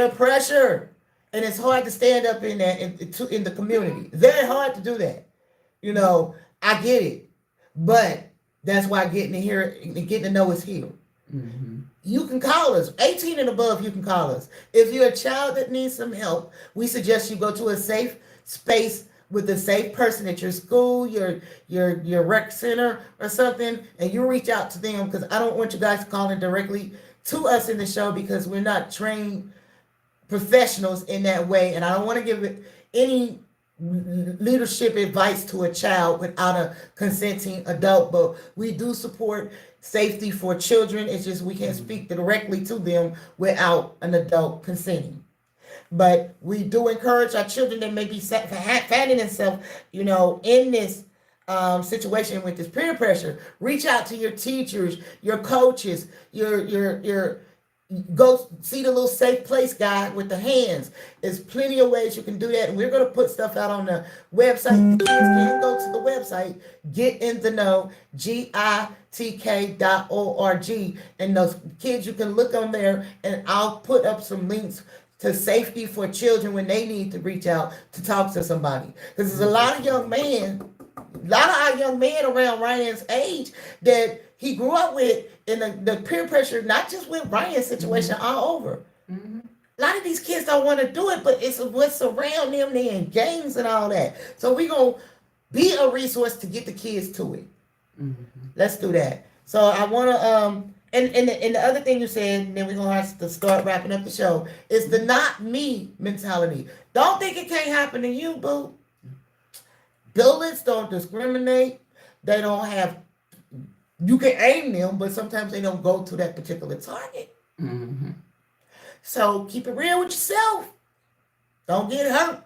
pressure. And it's hard to stand up in that in the community. Very hard to do that. I get it. But that's why getting to know is here. Mm-hmm. You can call us. 18 and above, you can call us. If you're a child that needs some help, we suggest you go to a safe space with a safe person at your school, your rec center or something, and you reach out to them because I don't want you guys calling directly to us in the show because we're not trained professionals in that way, and I don't want to give any leadership advice to a child without a consenting adult, but we do support safety for children. It's just we can't speak directly to them without an adult consenting. But we do encourage our children that may be finding themselves, in this situation with this peer pressure. Reach out to your teachers, your coaches, your go see the little safe place guide with the hands. There's plenty of ways you can do that, and we're going to put stuff out on the website. The kids can go to the website, Get in the Know, GITK.org, and those kids, you can look on there, and I'll put up some links to safety for children when they need to reach out to talk to somebody, because there's a lot of our young men around Ryan's age that he grew up with, in the peer pressure, not just with Ryan's situation, all over. Mm-hmm. A lot of these kids don't want to do it, but it's what's around them. They're in gangs and all that. So we're going to be a resource to get the kids to it. Mm-hmm. Let's do that. So I want to, and the other thing you said, and then we're going to have to start wrapping up the show, is the not me mentality. Don't think it can't happen to you, boo. Bullets don't discriminate. They don't have, you can aim them, but sometimes they don't go to that particular target. Mm-hmm. So keep it real with yourself. Don't get hurt.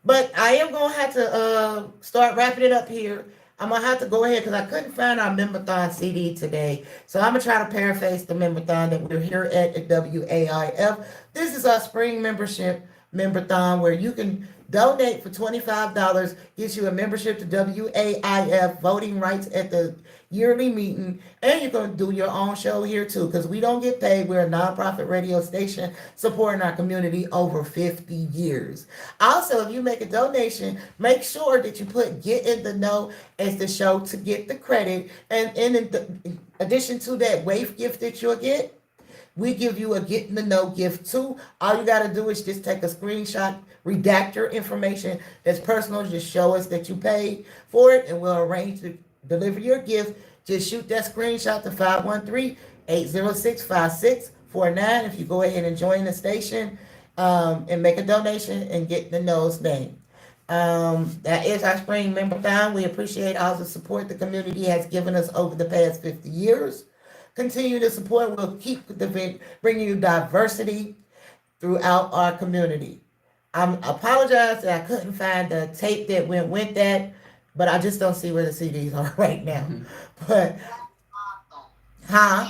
But I am going to have to start wrapping it up here. I'm going to have to go ahead because I couldn't find our Memberthon CD today. So I'm going to try to paraphrase the Memberthon that we're here at WAIF. This is our spring membership member-thon where you can donate for $25, gets you a membership to WAIF, voting rights at the yearly meeting, and you're going to do your own show here too because we don't get paid. We're a nonprofit radio station supporting our community over 50 years. Also, if you make a donation, make sure that you put Get in the Know as the show to get the credit. And in addition to that wave gift that you'll get, we give you a Get in the Know gift too. All you got to do is just take a screenshot, redact your information that's personal, just show us that you paid for it, and we'll arrange to deliver your gift. Just shoot that screenshot to 513-806-5649 if you go ahead and join the station and make a donation and get the Know's name. That is our spring member-thon. We appreciate all the support the community has given us over the past 50 years. Continue to support. We'll keep bringing you diversity throughout our community. I apologize that I couldn't find the tape that went with that, but I just don't see where the CDs are right now. Mhm. But, huh?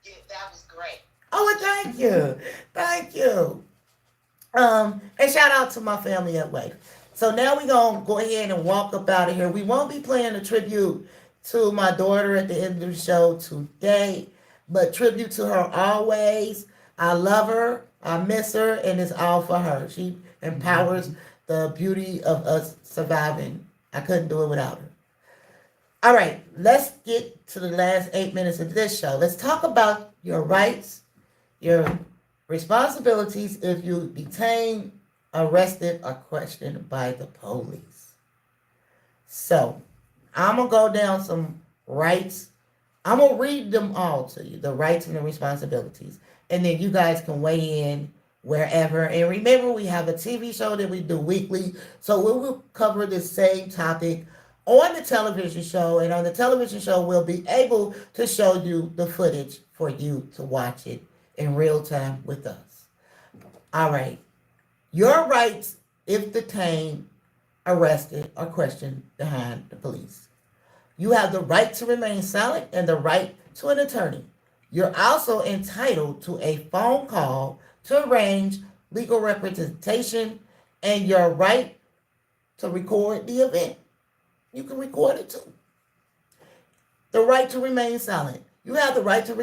Yeah, that was great. Oh, well, thank you. Thank you. And shout out to my family at Wave. So now we're going to go ahead and walk up out of here. We won't be playing a tribute to my daughter at the end of the show today, but tribute to her always. I love her, I miss her, and it's all for her. She empowers the beauty of us surviving. I couldn't do it without her. All right, let's get to the last 8 minutes of this show. Let's talk about your rights, your responsibilities if you detained, arrested, or questioned by the police. So, I'm going to go down some rights. I'm going to read them all to you, the rights and the responsibilities. And then you guys can weigh in wherever. And remember, we have a TV show that we do weekly. So we will cover the same topic on the television show. And on the television show, we'll be able to show you the footage for you to watch it in real time with us. All right. Your rights if detained, arrested, or questioned behind the police. You have the right to remain silent and the right to an attorney. You're also entitled to a phone call to arrange legal representation and your right to record the event. You can record it too. The right to remain silent. You have the right to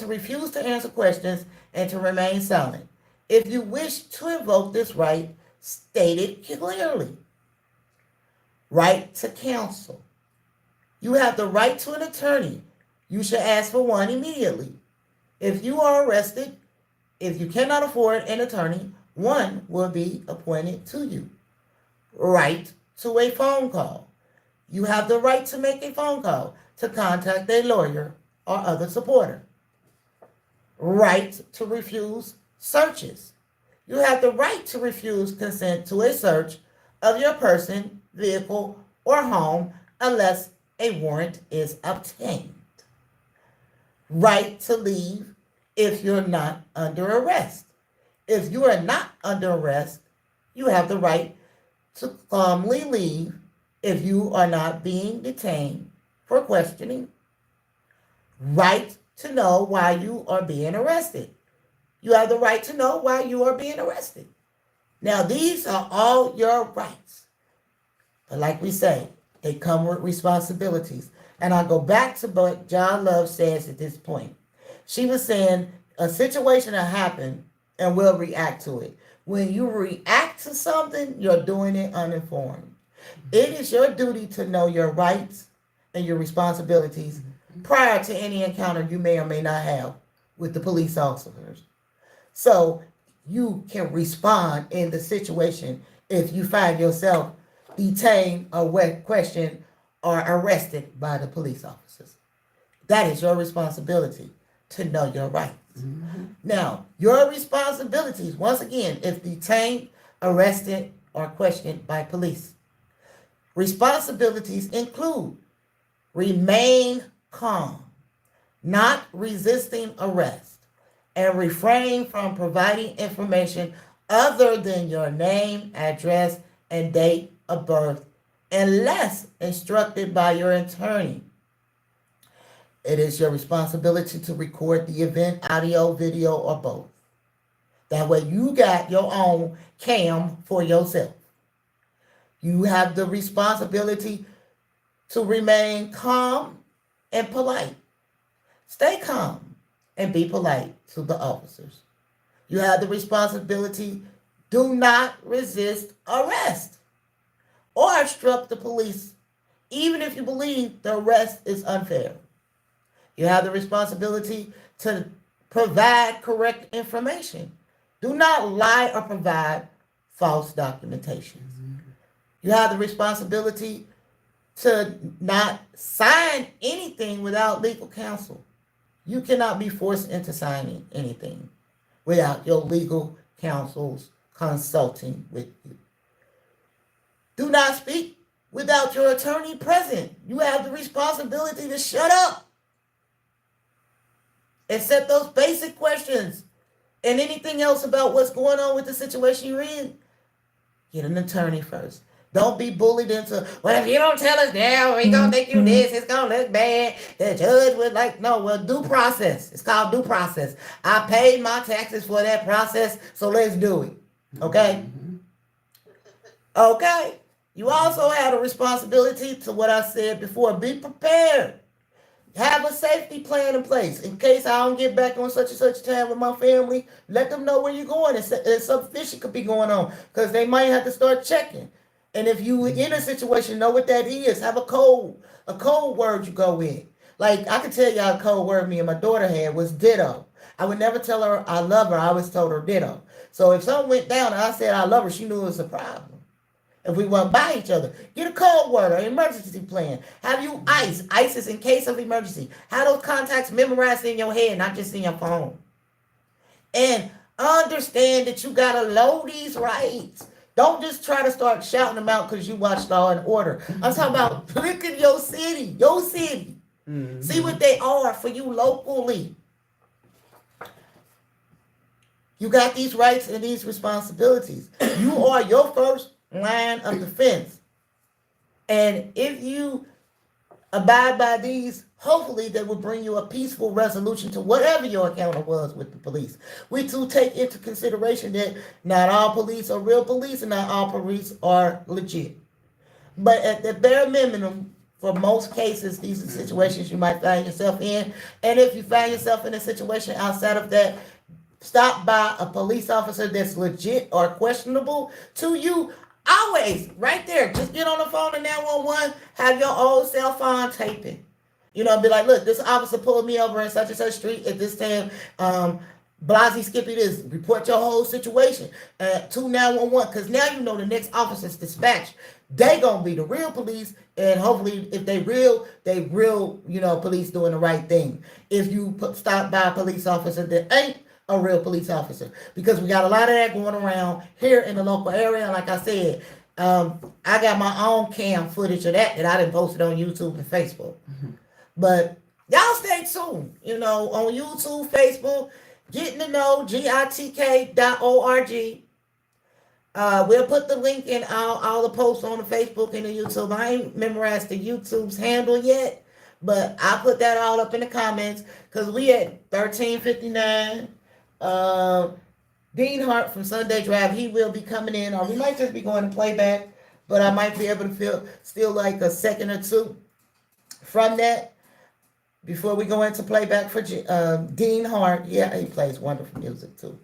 refuse to answer questions and to remain silent. If you wish to invoke this right, state it clearly. Right to counsel. You have the right to an attorney. You should ask for one immediately. If you are arrested, if you cannot afford an attorney, one will be appointed to you. Right to a phone call. You have the right to make a phone call to contact a lawyer or other supporter. Right to refuse searches. You have the right to refuse consent to a search of your person, vehicle, or home unless a warrant is obtained. Right to leave if you're not under arrest. If you are not under arrest, you have the right to calmly leave if you are not being detained for questioning. Right to know why you are being arrested. You have the right to know why you are being arrested. Now, these are all your rights. But like we say, they come with responsibilities. And I go back to what John Love says at this point. She was saying a situation will happen and we'll react to it. When you react to something, you're doing it uninformed. It is your duty to know your rights and your responsibilities prior to any encounter you may or may not have with the police officers. So you can respond in the situation if you find yourself detained or questioned or arrested by the police officers. That is your responsibility to know your rights. Mm-hmm. Now, your responsibilities, once again, if detained, arrested, or questioned by police. Responsibilities include remain calm, not resisting arrest, and refrain from providing information other than your name, address, and date of birth, unless instructed by your attorney. It is your responsibility to record the event, audio, video, or both. That way you got your own cam for yourself. You have the responsibility to remain calm and polite. Stay calm and be polite to the officers. You have the responsibility, do not resist arrest or obstruct the police, even if you believe the arrest is unfair. You have the responsibility to provide correct information. Do not lie or provide false documentation. You have the responsibility to not sign anything without legal counsel. You cannot be forced into signing anything without your legal counsel's consulting with you. Do not speak without your attorney present. You have the responsibility to shut up. Accept those basic questions and anything else about what's going on with the situation you're in. Get an attorney first. Don't be bullied into, well, if you don't tell us now, we're going to think you this, it's going to look bad. The judge would like, no, well, due process. It's called due process. I paid my taxes for that process, so let's do it. Okay? Okay? You also have a responsibility to what I said before. Be prepared. Have a safety plan in place. In case I don't get back on such and such time with my family, let them know where you're going. And some fishing could be going on because they might have to start checking. And if you in a situation, know what that is. Have a code word you go in. Like I can tell y'all a code word me and my daughter had was ditto. I would never tell her I love her. I always told her ditto. So if something went down and I said I love her, she knew it was a problem. If we went by each other, get a code word or emergency plan. Have you ICE. ICE is in case of emergency. Have those contacts memorized in your head, not just in your phone. And understand that you gotta load these rights. Don't just try to start shouting them out because you watched Law and Order. I'm talking about look at your city. Mm-hmm. See what they are for you locally. You got these rights and these responsibilities. You are your first line of defense. And if you abide by these, hopefully they will bring you a peaceful resolution to whatever your encounter was with the police. We too take into consideration that not all police are real police and not all police are legit. But at the bare minimum, for most cases, these are situations you might find yourself in. And if you find yourself in a situation outside of that, stop by a police officer that's legit or questionable to you. Always, right there, just get on the phone to 911, have your old cell phone taping. You know, be like, look, this officer pulled me over in such and such street at this time. Blasey Skippy this. Report your whole situation to 911, because now you know the next officer's dispatched. They gonna be the real police, and hopefully, if they real, police doing the right thing. If you stop by a police officer that ain't a real police officer, because we got a lot of that going around here in the local area. Like I said, I got my own cam footage of that I didn't post it on YouTube and Facebook. Mm-hmm. But y'all stay tuned, on YouTube, Facebook, Getting to Know, GITK.org. We'll put the link in all the posts on the Facebook and the YouTube. I ain't memorized the YouTube's handle yet, but I'll put that all up in the comments, because we at 1359. Dean Hart from Sunday Drive, he will be coming in, or we might just be going to playback, but I might be able to still like a second or two from that before we go into playback for Dean Hart. Yeah, he plays wonderful music too.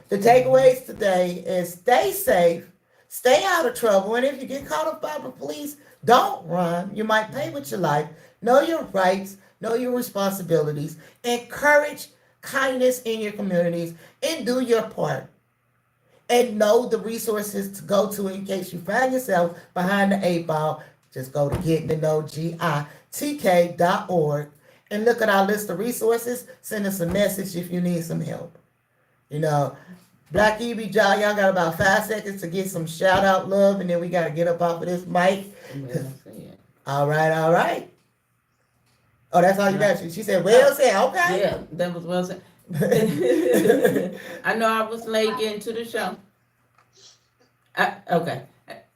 The takeaways today is stay safe, stay out of trouble, and if you get caught up by the police, don't run. You might pay with your life. Know your rights, know your responsibilities, encourage kindness in your communities, and do your part. And know the resources to go to in case you find yourself behind the 8 ball. Just go to Getting to Know, GITK.org, and look at our list of resources. Send us a message if you need some help. Black EB John, y'all got about 5 seconds to get some shout out love, and then we got to get up off of this mic. All right. Oh, that's all you got. She said, well said. Okay. Yeah, that was well said. I know I was late getting to the show. I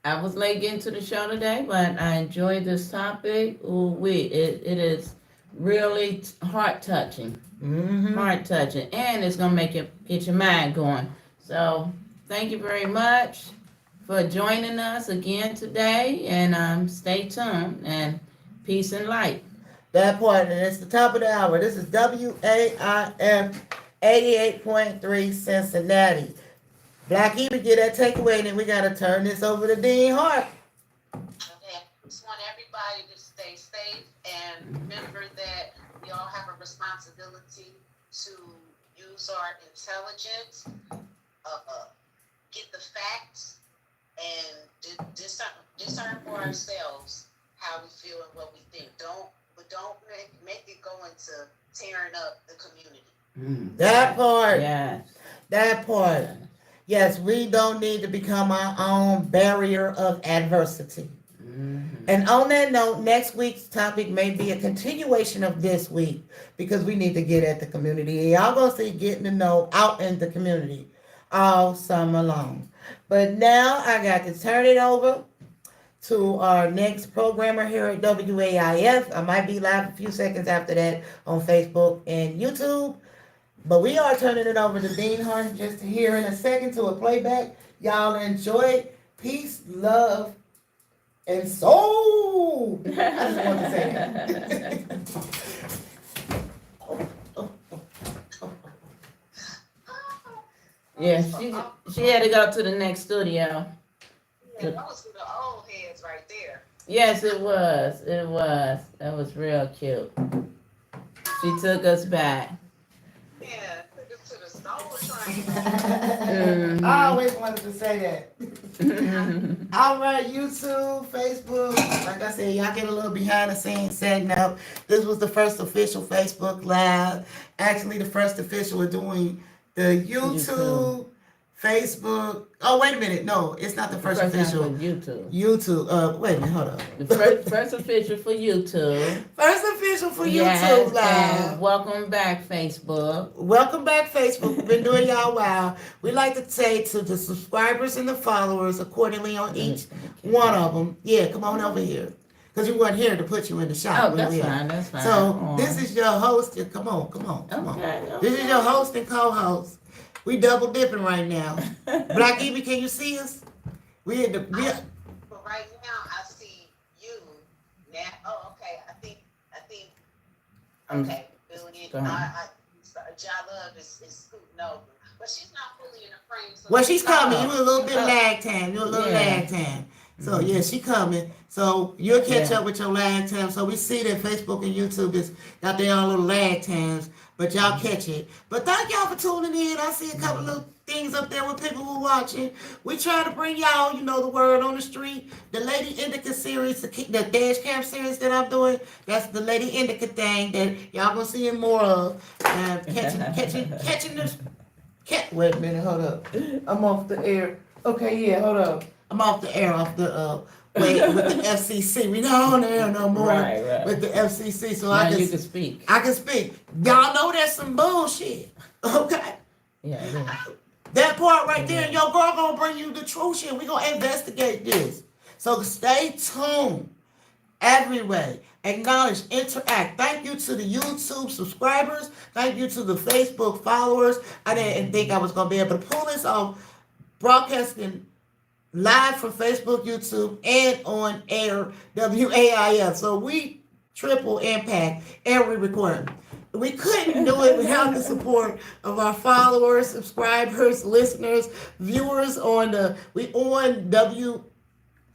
was late getting to the show today, but I enjoyed this topic. It is really heart touching. Mm-hmm. Heart touching. And it's going to make you get your mind going. So thank you very much for joining us again today, and stay tuned, and peace and light. That part, and it's the top of the hour. This is WAIF 88.3 Cincinnati. Black Eva, get that takeaway, and then we got to turn this over to Dean Hart. Okay, I just want everybody to stay safe and remember that we all have a responsibility to use our intelligence, get the facts, and discern for ourselves how we feel and what we think. Don't make it go into tearing up the community. That part. Yes. That part. Yes, we don't need to become our own barrier of adversity. And on that note, next week's topic may be a continuation of this week because we need to get at the community. Y'all gonna see getting to know out in the community all summer long. But now I got to turn it over to our next programmer here at WAIF. I might be live a few seconds after that on Facebook and YouTube. But we are turning it over to Dean Hart just to hear in a second to a playback. Y'all enjoy. Peace, love, and soul. I just wanted to say that. Yeah, she had to go to the next studio. Yeah, that was for the old heads right there. Yes, it was. It was. That was real cute. She took us back. Yeah, took us to the Soul Train. I always wanted to say that. All right, YouTube, Facebook. Like I said, y'all get a little behind the scenes setting up. This was the first official Facebook Live. Actually, the first official of doing the YouTube, Facebook. Oh, wait a minute. No, it's not the first official. YouTube. YouTube. Wait a minute. Hold on. The first official for YouTube. First official for Yes, YouTube Live. and welcome back, Facebook. Welcome back, Facebook. We've been doing y'all a while. We like to say to the subscribers and the followers accordingly on each one of them. Yeah, come on over here. Because you weren't here to put you in the shop. Oh, that's fine, that's fine. So this is your host. Come on. Okay. This is your host and co-host. We double dipping right now. Black Evie, can you see us? We in the But right now, I see you. Now, oh, okay. I think. Okay, Billy. Love is scooting over, but she's not fully in the frame. So well, she's coming. You a little bit lag time. You a little lag time. So yeah, she coming. So you'll catch up with your lag time. So we see that Facebook and YouTube is got their own little lag times, but y'all catch it. But thank y'all for tuning in. I see a couple of things up there with people who are watching. We try to bring y'all, the word on the street. The Lady Indica series, the dash cam series that I'm doing, that's the Lady Indica thing that y'all gonna see more of. Catching this. Wait a minute, hold up. I'm off the air. Okay, yeah, hold up. I'm off the air, with the FCC. We not on the air no more with the FCC, so now you can speak. I can speak. Y'all know that's some bullshit. Okay. Yeah. That part right there, and your girl gonna bring you the true shit. We gonna investigate this. So stay tuned. Every way. Acknowledge, interact. Thank you to the YouTube subscribers. Thank you to the Facebook followers. I didn't think I was gonna be able to pull this off. Broadcasting live from Facebook, YouTube, and on air WAIF. So we triple impact every recording. We couldn't do it without the support of our followers, subscribers, listeners, viewers on we ain't on W,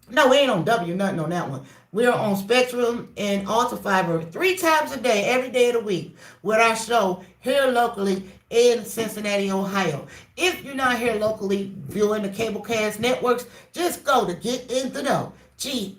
nothing on that one. We are on Spectrum and Alta Fiber 3 times a day, every day of the week, with our show here locally in Cincinnati, Ohio. If you're not here locally viewing the cablecast networks, just go to Get In The Know, GITK.org.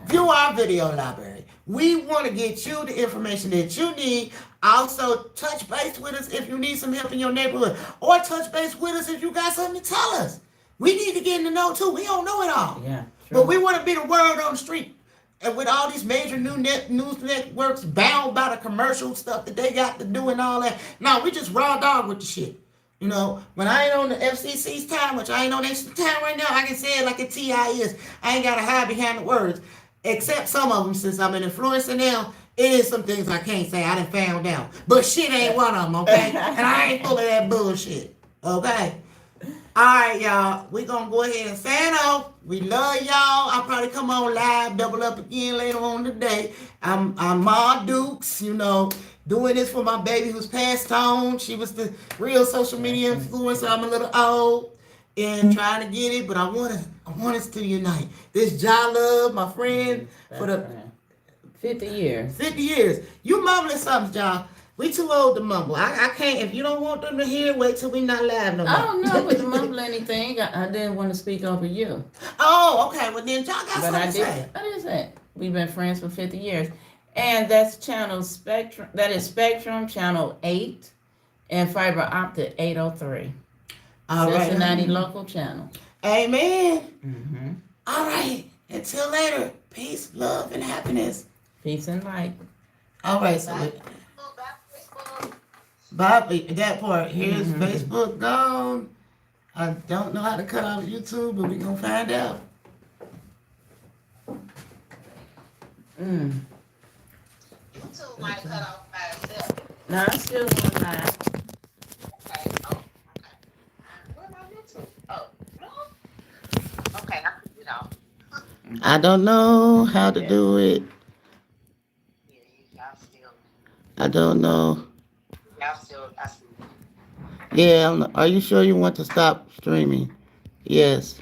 View our video library. We want to get you the information that you need. Also, touch base with us if you need some help in your neighborhood, or touch base with us if you got something to tell us. We need to get in the know too. We don't know it all. Yeah. True. But we want to be the word on the street. And with all these major news networks bound by the commercial stuff that they got to do and all that. No, we just raw dog with the shit. When I ain't on the FCC's time, which I ain't on their time right now, I can say it like a TI is. I ain't got to hide behind the words. Except some of them, since I'm an influencer now, It is some things I can't say. I done found out. But shit ain't one of them, okay? And I ain't full of that bullshit, okay? All right, y'all. We gonna go ahead and sign off. We love y'all. I'll probably come on live, double up again later on today. I'm Ma Dukes, doing this for my baby who's passed on. She was the real social media influencer. I'm a little old and trying to get it, but I want us to unite. This Ja Love, my friend, for the 50 years. 50 years. You mumbling something, John. We too old to mumble. I can't. If you don't want them to hear, wait till we not live no more. I don't know if to mumble anything. I didn't want to speak over you. Oh, okay. Well, then John got But something to say. I did say we've been friends for 50 years. And that's channel Spectrum. That is Spectrum channel 8 and fiber optic 803. All right. Cincinnati local channel. Amen. Mm-hmm. All right. Until later. Peace, love, and happiness. Peace and light. All right. So, Bobby, that part. Here's Facebook gone. I don't know how to cut off YouTube, but we gonna find out. YouTube might cut off by itself. No, I'm still going live. Okay. Oh, okay. What about YouTube? Oh, no? Okay, I put it off. I don't know how to do it. Yeah, y'all still, I don't know. I see. Yeah, are you sure you want to stop streaming? Yes.